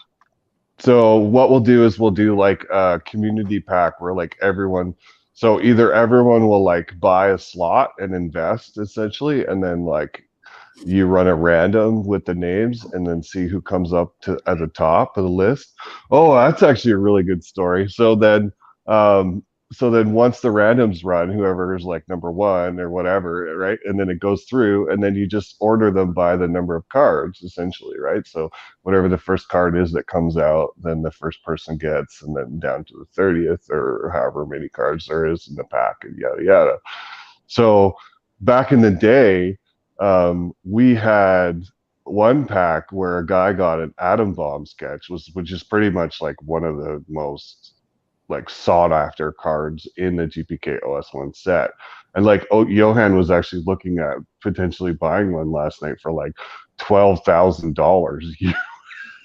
So what we'll do is we'll do like a community pack where like everyone. So either everyone will like buy a slot and invest essentially, and then like you run a random with the names and then see who comes up at the top of the list. Oh, that's actually a really good story. So then once the randoms run, whoever is like number one or whatever, right? And then it goes through, and then you just order them by the number of cards, essentially, right? So whatever the first card is that comes out, then the first person gets, and then down to the 30th or however many cards there is in the pack, and yada yada. So back in the day, we had one pack where a guy got an atom bomb sketch, which is pretty much like one of the most like sought after cards in the GPK OS1 set. And like Yohann was actually looking at potentially buying one last night for like $12,000.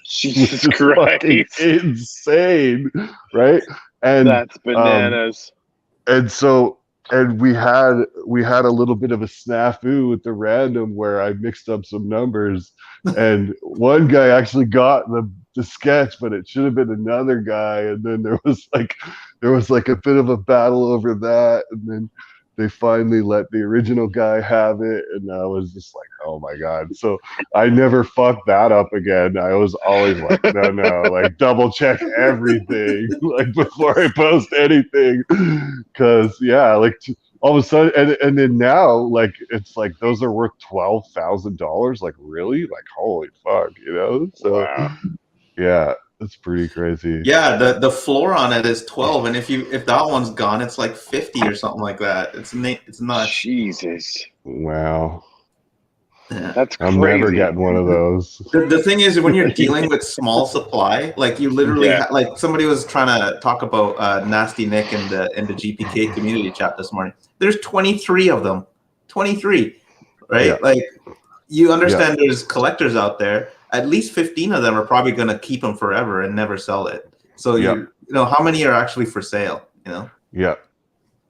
Jesus Christ. Insane, right? And that's bananas. And we had a little bit of a snafu with the random where I mixed up some numbers, and one guy actually got the sketch, but it should have been another guy. And then there was like a bit of a battle over that, and then they finally let the original guy have it, and I was just like, oh my god. So I never fucked that up again. I was always like, no, like double check everything like before I post anything, because like all of a sudden, and then now like it's like those are worth $12,000. Like really, like holy fuck, So wow. Yeah, it's pretty crazy. Yeah, the floor on it is 12, and if that one's gone, it's like 50 or something like that. It's nuts. Jesus. Wow. Yeah. That's crazy. I'm never getting one of those. The thing is, when you're dealing with small supply, like you literally like somebody was trying to talk about Nasty Nick in the GPK community chat this morning. There's 23 of them. 23, right? Yeah. Like you understand there's collectors out there. At least 15 of them are probably going to keep them forever and never sell it. So you know how many are actually for sale, Yeah.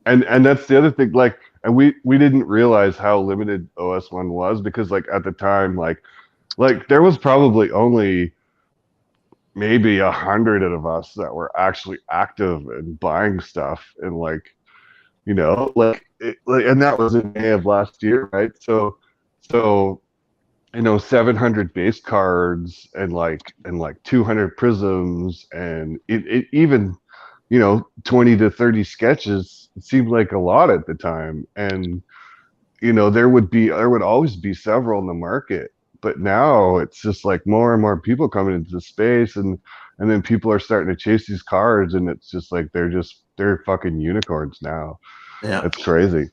And that's the other thing, like, and we didn't realize how limited OS1 was, because like at the time, like there was probably only maybe 100 of us that were actually active and buying stuff, and like, and that was in May of last year, right? So 700 base cards and like 200 prisms, and it even 20 to 30 sketches. It seemed like a lot at the time, and there would always be several in the market. But now it's just like more and more people coming into the space, and and then people are starting to chase these cards, and it's just like they're fucking unicorns now. Yeah. It's crazy.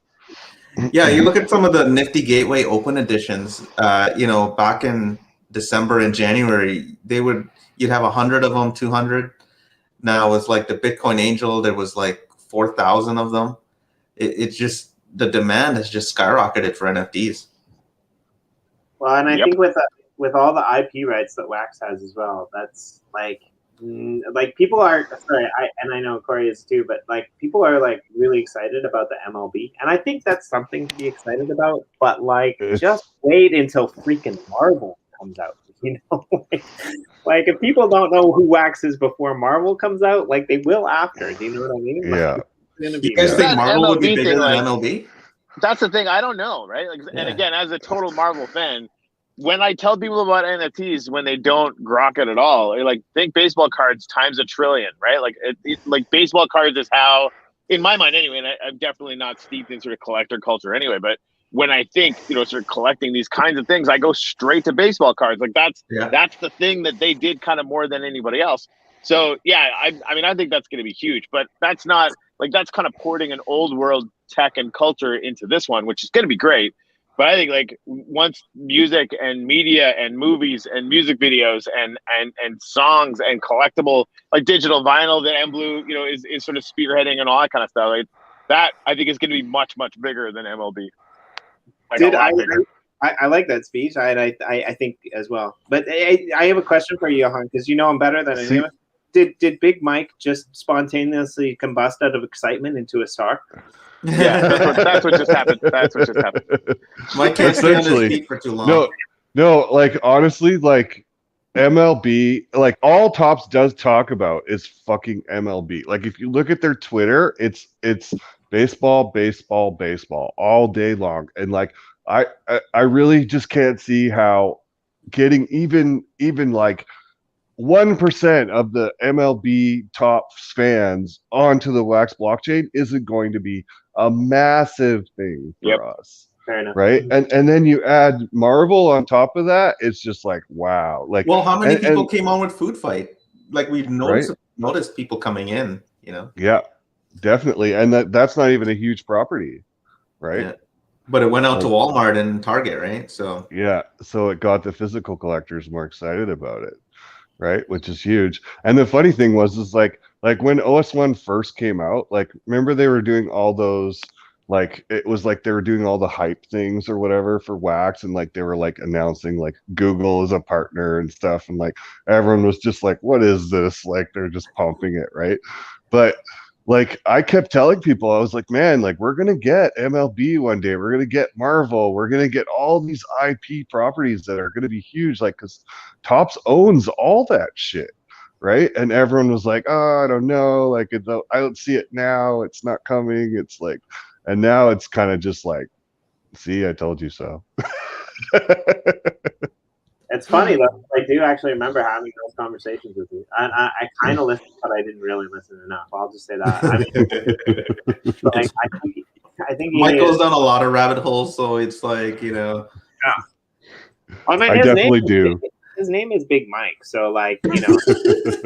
Yeah, you look at some of the Nifty Gateway Open editions. Back in December and January, you'd have 100 of them, 200. Now it's like the Bitcoin Angel. There was like 4,000 of them. It's just the demand has just skyrocketed for NFTs. Well, and I think with all the IP rights that Wax has as well, that's like people are I know Corey is too, but like people are like really excited about the MLB, and I think that's something to be excited about. But like, just wait until freaking Marvel comes out. Like if people don't know who Wax is before Marvel comes out, like they will after. Do you know what I mean? Yeah. Like, You guys think Marvel would be bigger than MLB? That's the thing. I don't know, right? Like, and again, as a total Marvel fan, when I tell people about NFTs, when they don't grok it at all, like think baseball cards times 1 trillion, right? Like, like baseball cards is how, in my mind anyway, and I'm definitely not steeped in sort of collector culture anyway, but when I think, sort of collecting these kinds of things, I go straight to baseball cards. Like that's the thing that they did kind of more than anybody else. So yeah, I mean, I think that's going to be huge, but that's not like, that's kind of porting an old world tech and culture into this one, which is going to be great. But I think like once music and media and movies and music videos and songs and collectible like digital vinyl that MBlue is sort of spearheading and all that kind of stuff, like that I think is going to be much bigger than MLB. Like Dude, I like that speech. I think as well. But I have a question for you, Yohann, because you know him better than anyone. Did Big Mike just spontaneously combust out of excitement into a star? Yeah, that's what just happened. That's what just happened. Mike can't stay on his feet for too long. No, like honestly, like MLB, like all Topps does talk about is fucking MLB. Like if you look at their Twitter, it's baseball all day long. And like I really just can't see how getting even like 1% of the MLB Topps fans onto the Wax blockchain isn't going to be a massive thing for us. Fair enough. Right. And then you add Marvel on top of that, it's just like wow. Like, well, how many people came on with Food Fight? Like we've noticed people coming in, Yeah, definitely. And that's not even a huge property, right? Yeah. But it went out to Walmart and Target, right? So yeah, so it got the physical collectors more excited about it. Right, which is huge. And the funny thing is like when OS1 first came out, like remember they were doing all those, like it was like they were doing all the hype things or whatever for Wax, and like they were like announcing like Google as a partner and stuff, and like everyone was just like, what is this? Like they're just pumping it, right? But like I kept telling people, I was like, man, like we're gonna get MLB one day, we're gonna get Marvel, we're gonna get all these IP properties that are gonna be huge, like because Topps owns all that shit, right? And everyone was like, oh, I don't know, like I don't see it now, it's not coming. It's like, and now it's kind of just like, see, I told you so. It's funny though. I do actually remember having those conversations with you. I kind of listened, but I didn't really listen enough. I'll just say that. I mean, like, I think Mike goes down a lot of rabbit holes, so it's like Yeah. I definitely do. His name is Big Mike, so like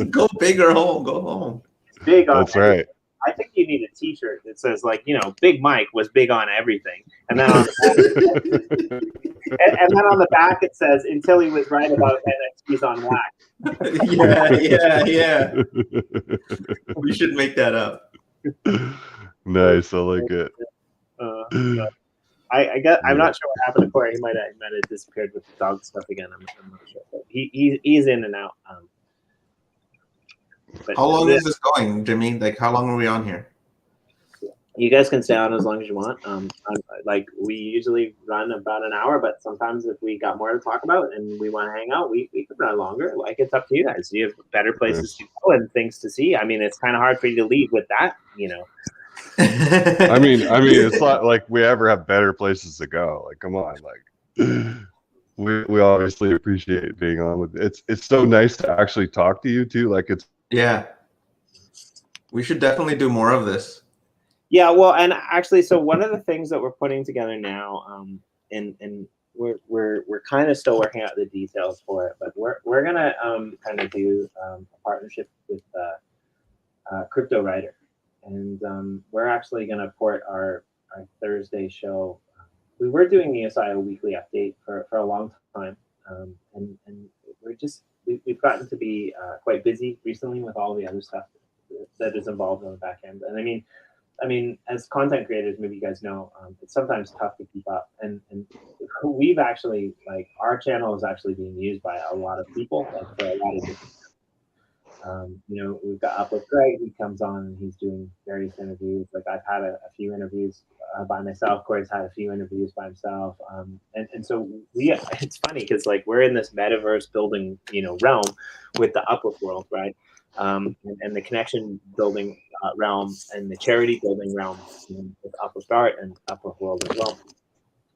go big or home, go home. Big on That's right. I think you need a T-shirt that says like Big Mike was big on everything, and then on the back, and then on the back it says until he was right about NFTs on Wax. yeah. We should make that up. Nice, I like it. I guess I'm not sure what happened to Corey. He might have disappeared with the dog stuff again. I'm not sure, but he's in and out. How long is this going, Jimmy? Like, how long are we on here? You guys can stay on as long as you want. Like we usually run about an hour, but sometimes if we got more to talk about and we want to hang out, we could run longer. Like it's up to you guys. You have better places to go and things to see. I mean, it's kind of hard for you to leave with that, I mean, it's not like we ever have better places to go. Like, come on, like we obviously appreciate being on with it. It's so nice to actually talk to you too. Like yeah, we should definitely do more of this. Yeah, well, and actually, so one of the things that we're putting together now, and we're kind of still working out the details for it, but we're gonna kind of do a partnership with Crypto Writer, and we're actually gonna port our Thursday show. We were doing the EOSIO Weekly update for a long time, and we've gotten to be quite busy recently with all the other stuff that is involved on the back end. And I mean, as content creators, maybe you guys know, it's sometimes tough to keep up. And we've actually, like, our channel is actually being used by a lot of people, like, for a lot of different. You know, we've got Up with Greg. He comes on and he's doing various interviews. Like, I've had a few interviews by myself. Corey's had a few interviews by himself. And so it's funny because, like, we're in this metaverse building, you know, realm with the Uplift world, right? And the connection building realm and the charity building realm, you know, with Uplift Art and Uplift World as well.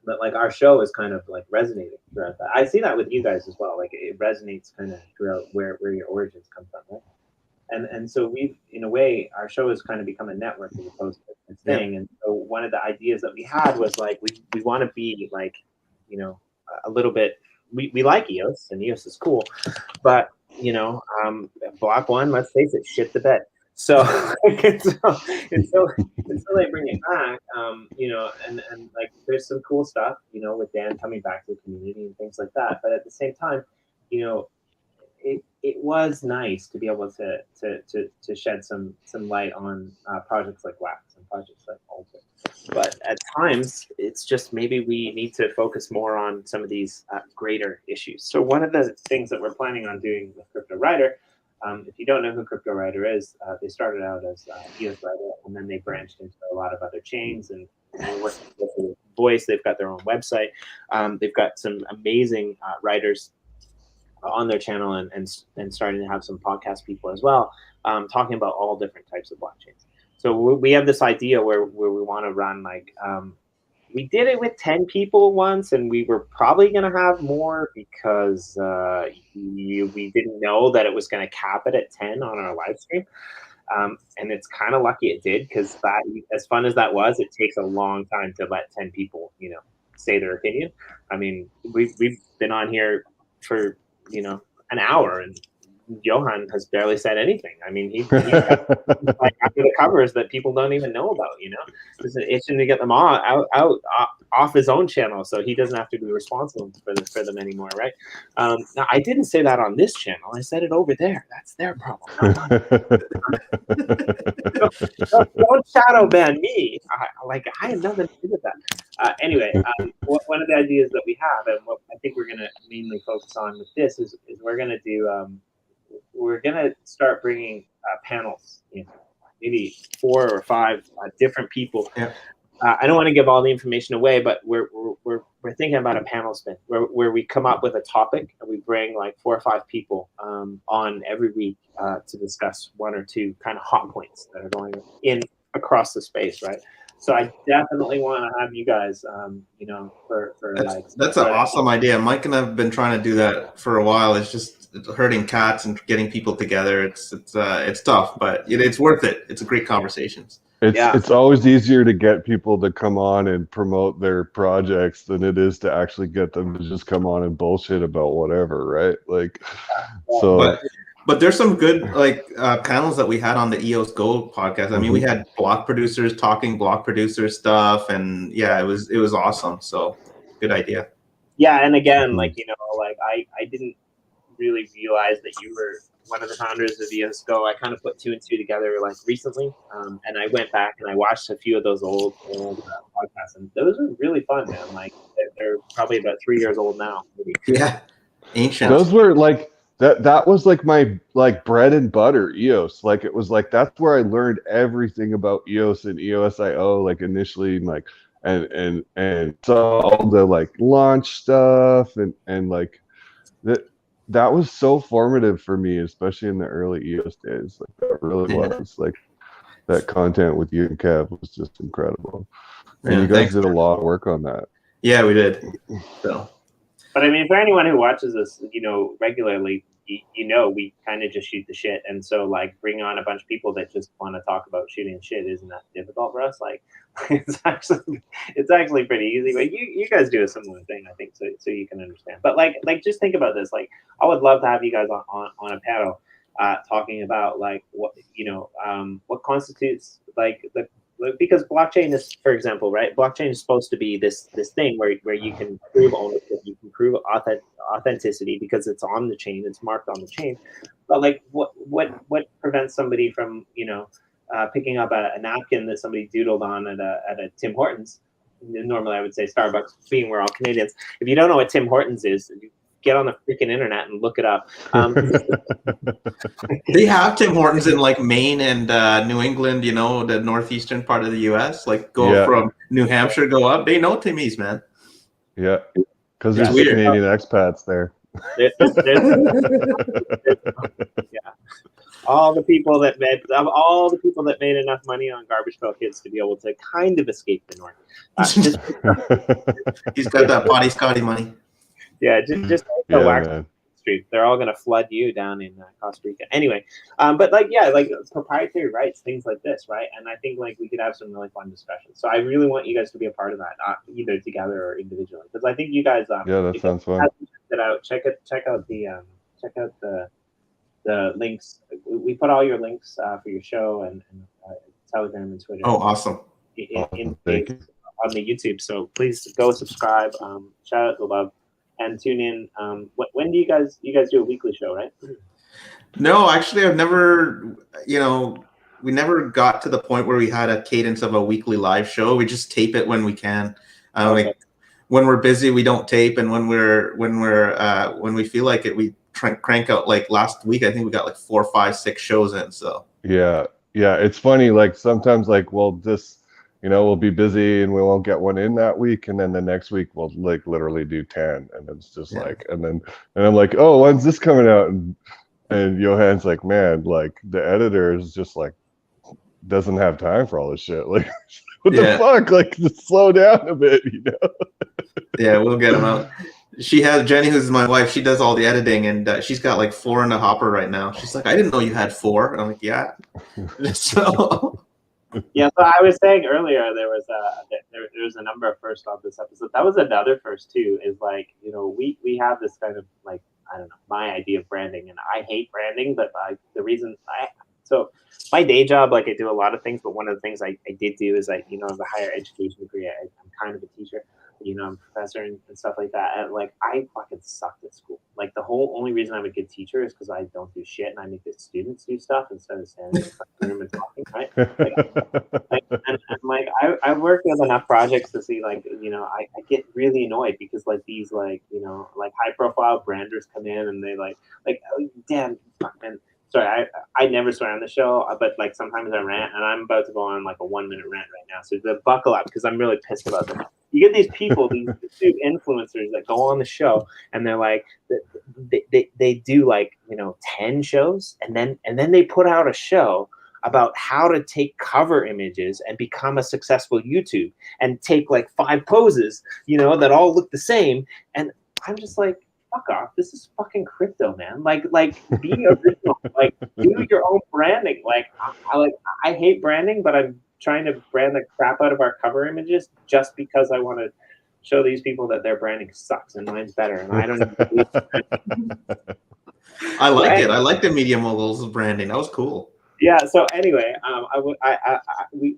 But, like, our show is kind of, like, resonating throughout that. I see that with you guys as well. Like, it resonates kind of throughout where your origins come from, right? And so we've, in a way, our show has kind of become a network as opposed to a thing. And so one of the ideas that we had was, like, we want to be, like, you know, a little bit, we like EOS, and EOS is cool, but, you know, Block One, let's face it, shit the bed. So until they bring it back, you know, and like, there's some cool stuff, you know, with Dan coming back to the community and things like that. But at the same time, you know, it was nice to be able to shed some light on projects like Wax and projects like Alter. But at times, it's just maybe we need to focus more on some of these greater issues. So one of the things that we're planning on doing with Crypto Writer, if you don't know who Crypto Writer is, they started out as EOS Writer, and then they branched into a lot of other chains and working with Voice. They've got their own website. They've got some amazing writers on their channel and starting to have some podcast people as well, talking about all different types of blockchains. So we have this idea where we want to run, like, we did it with 10 people once, and we were probably going to have more because we didn't know that it was going to cap it at 10 on our live stream. And it's kind of lucky it did, because that, as fun as that was, it takes a long time to let 10 people, you know, say their opinion. I mean, we've been on here for, you know, an hour, and Yohann has barely said anything. I mean, he's like after the covers that people don't even know about, you know. It's itching to get them all out off his own channel, so he doesn't have to be responsible for them anymore, right? Now, I didn't say that on this channel. I said it over there. That's their problem. Don't shadow ban me. I have nothing to do with that. Anyway, one of the ideas that we have, and what I think we're going to mainly focus on with this, is we're going to do. We're gonna start bringing panels, you know, maybe 4 or 5 different people. Yeah. I don't want to give all the information away, but we're thinking about a panel spin where we come up with a topic and we bring like 4 or 5 people on every week to discuss 1 or 2 kind of hot points that are going in across the space, right? So I definitely want to have you guys, you know, for that's an awesome idea. Mike and I've been trying to do that for a while. It's just herding cats and getting people together. It's tough, but it's worth it. It's a great conversations. It's always easier to get people to come on and promote their projects than it is to actually get them to just come on and bullshit about whatever, right? Like, so. But there's some good panels that we had on the EOS Go podcast. I mean, we had block producers talking block producer stuff, and yeah, it was awesome. So good idea. Yeah, and again, like, you know, like I didn't really realize that you were one of the founders of EOS Go. I kind of put 2 and 2 together like recently, and I went back and I watched a few of those old podcasts, and those were really fun, man. Like, they're probably about 3 years old now. Maybe. Yeah, ancient. Those were like. That was like my bread and butter, EOS. Like, it was like that's where I learned everything about EOS and EOSIO, like initially, like and saw all the like launch stuff and like that was so formative for me, especially in the early EOS days. Like, that really was like that content with you and Kev was just incredible. And you guys did a lot of work on that. Yeah, we did. So. But I mean, for anyone who watches this, you know, regularly, we kind of just shoot the shit, and so like bringing on a bunch of people that just want to talk about shooting shit isn't that difficult for us. Like it's actually pretty easy. But you guys do a similar thing, I think, so you can understand. But like just think about this. Like I would love to have you guys on a panel talking about like what what constitutes like because blockchain is, for example, right? Blockchain is supposed to be this thing where you can prove ownership, you can prove authenticity because it's on the chain, it's marked on the chain. But like, what prevents somebody from picking up a napkin that somebody doodled on at a Tim Hortons? Normally, I would say Starbucks, being we're all Canadians. If you don't know what Tim Hortons is, get on the freaking internet and look it up. They have Tim Hortons in like Maine and New England, the northeastern part of the U.S. Like go from New Hampshire, go up. They know Timmy's, man. Yeah, because there's Canadian expats there. There's all the people that made enough money on Garbage Pail Kids to be able to kind of escape the north. He's got that Potty Scotty money. Yeah, just wax street. They're all gonna flood you down in Costa Rica. Anyway, but like proprietary rights, things like this, right? And I think like we could have some really fun discussions. So I really want you guys to be a part of that, either together or individually, because I think you guys. That sounds fun. Check out the links. We put all your links for your show and Telegram and Twitter. Oh, awesome! On the YouTube. So please go subscribe. Shout out the love. And tune in. When do you guys do a weekly show, right? No, actually, I've never. We never got to the point where we had a cadence of a weekly live show. We just tape it when we can. Okay. Like when we're busy, we don't tape, and when we feel like it, we crank out. Like last week, I think we got like 4, 5, 6 shows in. So yeah, it's funny. Like sometimes, like we'll be busy and we won't get one in that week, and then the next week we'll like literally do 10, and it's just and I'm like, oh, when's this coming out? And Johann's like, man, like the editor is just like doesn't have time for all this shit. Like, what the fuck? Like, just slow down a bit, Yeah, we'll get them out. She has Jenny, who's my wife. She does all the editing, and she's got like 4 in the hopper right now. She's like, I didn't know you had 4. And I'm like, yeah. So. Yeah, so I was saying earlier there was a number of firsts on this episode. That was another first too. Is like we have this kind of like I don't know my idea of branding, and I hate branding, but the reason so my day job, like I do a lot of things, but one of the things I did do is I have a higher education degree. I'm kind of a teacher. I'm a professor and stuff like that. And like I fucking sucked at school. Like the only reason I'm a good teacher is because I don't do shit and I make the students do stuff instead of standing in the room and talking, right? And like I've worked with enough projects to see like I get really annoyed because like these like like high profile branders come in and they like oh, damn fucking. Sorry, I never swear on the show, but like sometimes I rant, and I'm about to go on like a 1-minute rant right now. So buckle up because I'm really pissed about this. You get these people, these YouTube influencers that go on the show, and they're like, they do like 10 shows, and then they put out a show about how to take cover images and become a successful YouTube, and take like 5 poses, that all look the same, and I'm just like. Fuck off! This is fucking crypto, man. Like, be original. Like, do your own branding. Like, I hate branding, but I'm trying to brand the crap out of our cover images just because I want to show these people that their branding sucks and mine's better. And I don't. I like it. I like the Media Moguls branding. That was cool. Yeah. So anyway,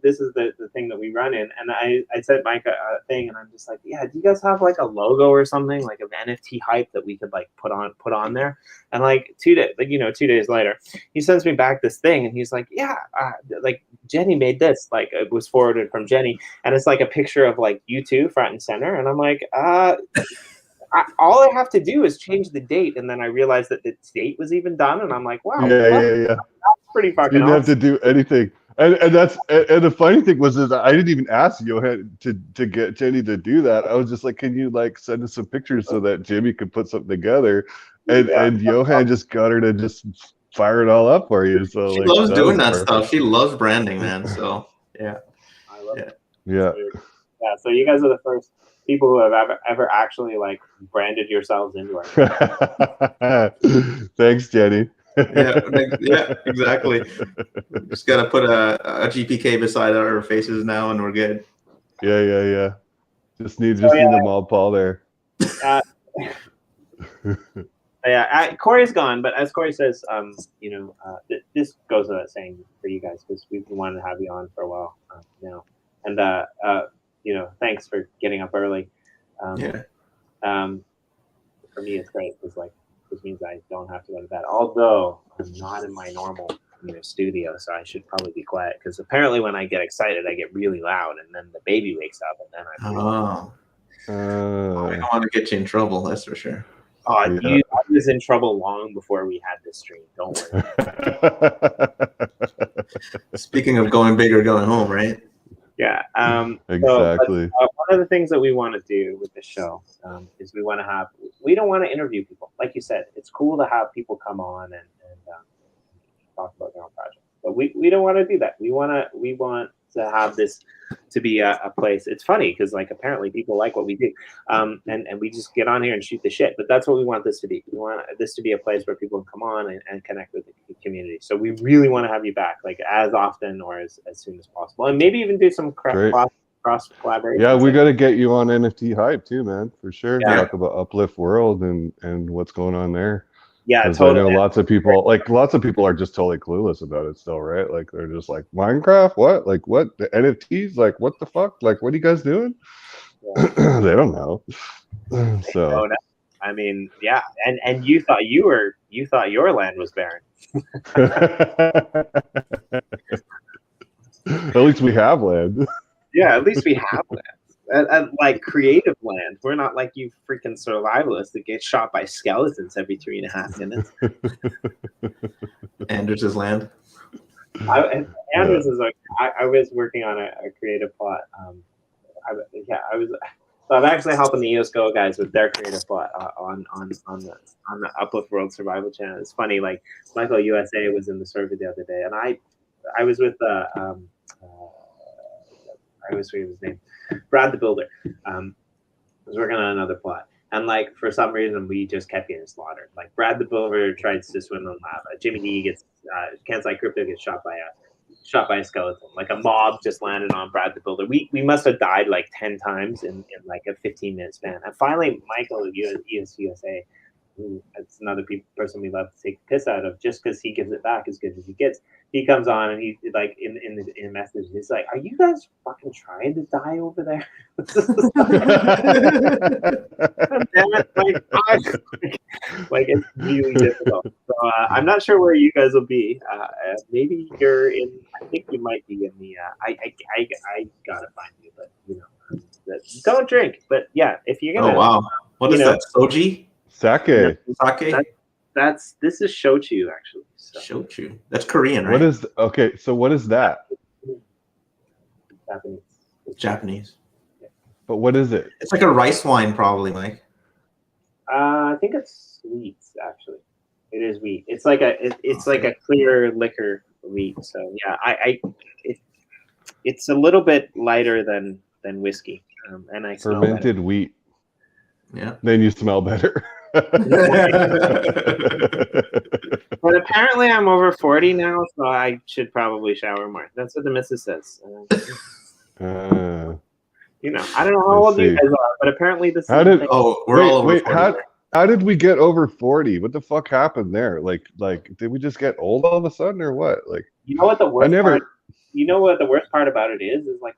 this is the thing that we run in, and I sent Mike a thing, and I'm just like, yeah, do you guys have like a logo or something like of NFT Hype that we could like put on there? And like 2 days later, he sends me back this thing, and he's like, yeah, like Jenny made this, like it was forwarded from Jenny, and it's like a picture of like you two front and center, and I'm like, all I have to do is change the date, and then I realized that the date was even done, and I'm like, wow, yeah. That's pretty fucking You didn't awesome. have to do anything, and the funny thing was is I didn't even ask Yohann to get Jenny to do that. I was just like, can you like send us some pictures so that Jimmy could put something together, and Yohann just got her to just fire it all up for you. So she like, loves doing that stuff. She loves branding, man. So yeah, I love it. Yeah. Yeah, so you guys are the first. people who have ever actually like branded yourselves into it. Thanks, Jenny. Yeah, exactly. Just gotta put a GPK beside our faces now, and we're good. Yeah. Just need a Maul Paul there. Yeah, Corey's gone, but as Corey says, this goes without saying for you guys because we've been wanting to have you on for a while now, and thanks for getting up early. For me, it's great because like this means I don't have to go to bed. Although I'm not in my normal studio, so I should probably be quiet because apparently when I get excited, I get really loud, and then the baby wakes up, and then I don't want to get you in trouble. That's for sure. I was in trouble long before we had this stream. Don't worry. Speaking of going big or going home, right? Yeah. Exactly. One of the things that we want to do with the show is we don't want to interview people. Like you said, it's cool to have people come on and talk about their own projects. But we don't want to do that. We want to have this to be a place. It's funny because like apparently people like what we do, and we just get on here and shoot the shit. But that's what we want this to be. We want this to be a place where people can come on and connect with the community. So we really want to have you back, like as often or as soon as possible, and maybe even do some cross collaboration. Yeah, we got to get you on NFT Hype too, man, for sure. Yeah. Talk about Uplift World and what's going on there. Yeah, totally. I know lots of people are just totally clueless about it still, right? Like they're just like, Minecraft, what? Like what? The NFTs, like what the fuck? Like what are you guys doing? Yeah. They don't know. So I mean, yeah, and you thought your land was barren. At least we have land. Yeah, at least we have land. And like creative land. We're not like you freaking survivalists that get shot by skeletons every 3.5 minutes. Anders' land. Anders is like I was working on a creative plot. I'm actually helping the EOSIO guys with their creative plot on the Uplift World Survival Channel. It's funny, like Michael USA was in the server the other day, and I was with I always forget his name. Brad the Builder was working on another plot, and like for some reason we just kept getting slaughtered. Like Brad the Builder tries to swim in lava. Jimmy D gets Kansai Crypto gets shot by a skeleton. Like a mob just landed on Brad the Builder. We must have died like 10 times in like a 15-minute span. And finally, Michael of EOSIO, it's another person we love to take the piss out of just because he gives it back as good as he gets. He comes on and he's like in the message, he's like, "Are you guys fucking trying to die over there?" like it's really difficult. So I'm not sure where you guys will be. Maybe you're in. I think you might be in the. I gotta find you, but don't drink. But yeah, if you're gonna. Oh wow! What is that? Soji? Sake. This is shochu actually. So. Shochu. That's Korean, right? What is okay? So what is that? Japanese. But what is it? It's like a rice wine, probably, Mike. I think it's wheat. Actually, it is wheat. It's like a clear liquor wheat. So yeah, it's a little bit lighter than whiskey, and I smell fermented better. Wheat. Yeah. Then you smell better. But apparently I'm over 40 now, so I should probably shower more. That's what the missus says. I don't know how old you guys are, but apparently this all over 40. How did we get over 40? What the fuck happened there? Like did we just get old all of a sudden or what? Like what the worst part about it is like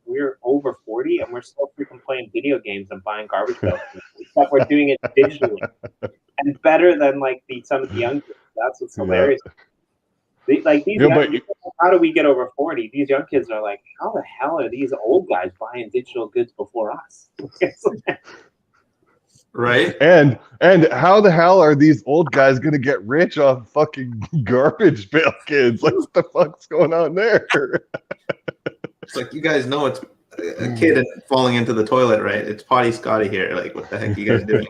we're over 40 and we're still freaking playing video games and buying garbage bills. Except we're doing it digitally and better than like some of the young kids. That's what's hilarious. How do we get over 40? These young kids are like, how the hell are these old guys buying digital goods before us? Right? And how the hell are these old guys gonna get rich off fucking garbage bill kids? Like what the fuck's going on there? It's like you guys know it's a kid and falling into the toilet, right? It's Potty Scotty here. Like, what the heck are you guys doing?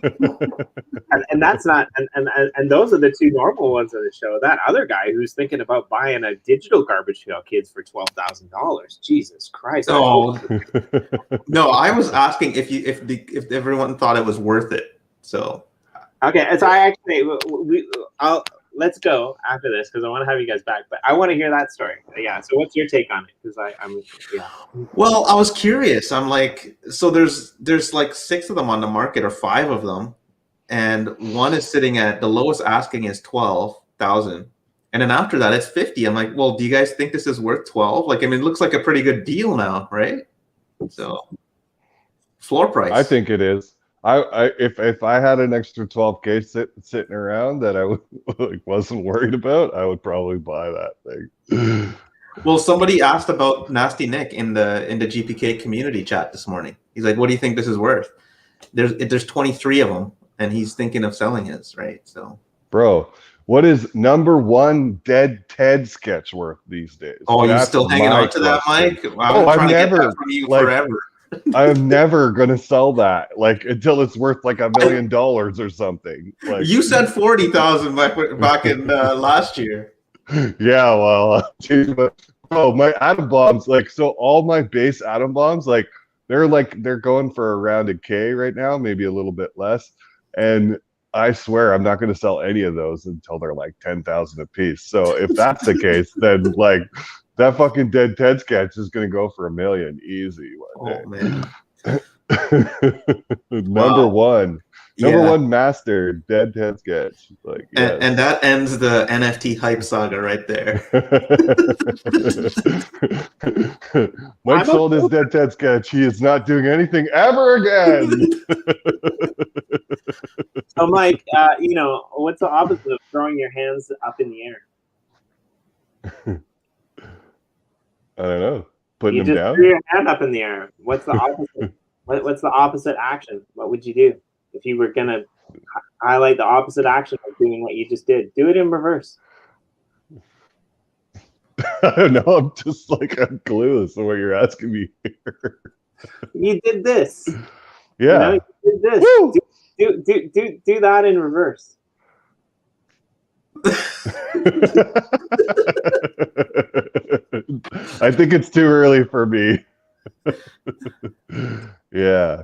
And that's not and those are the two normal ones on the show. That other guy who's thinking about buying a digital garbage pail kids for $12,000. Jesus Christ! Oh no, I was asking if everyone thought it was worth it. So okay, so I actually let's go after this because I want to have you guys back. But I want to hear that story. Yeah. So what's your take on it? Because I'm yeah. Well, I was curious. I'm like, so there's like 6 of them on the market or 5 of them, and one is sitting at the lowest asking is 12,000, and then after that it's 50. I'm like, well, do you guys think this is worth 12? Like, I mean, it looks like a pretty good deal now, right? So floor price. I think it is. If I had an extra 12K sitting around that I wasn't worried about, I would probably buy that thing. Well, somebody asked about Nasty Nick in the GPK community chat this morning. He's like, "What do you think this is worth?" There's 23 of them, and he's thinking of selling his, right? So, bro, what is #1 Dead Ted sketch worth these days? Oh, you still hanging on to that, Mike? I'm never from you forever. I'm never gonna sell that until it's worth like $1 million or something. Like, you said 40,000 back in last year. Yeah, well, my atom bombs, so all my base atom bombs, they're going for around $1K right now, maybe a little bit less, and I swear I'm not going to sell any of those until they're like 10,000 a piece. So if that's the case, then that fucking Dead Ted sketch is going to go for $1 million easy one day. Man. Number one master Dead Ted sketch. Yes. And that ends the NFT hype saga right there. Mike sold his Dead Ted sketch. He is not doing anything ever again. So, Mike, what's the opposite of throwing your hands up in the air? I don't know. Putting them down? You just threw your hand up in the air. What's the opposite? What's the opposite action? What would you do if you were going to highlight the opposite action of doing what you just did? Do it in reverse. I don't know. I'm just I'm clueless on what you're asking me here. You did this. Yeah. You did this. Woo! Do that in reverse. I think it's too early for me. Yeah.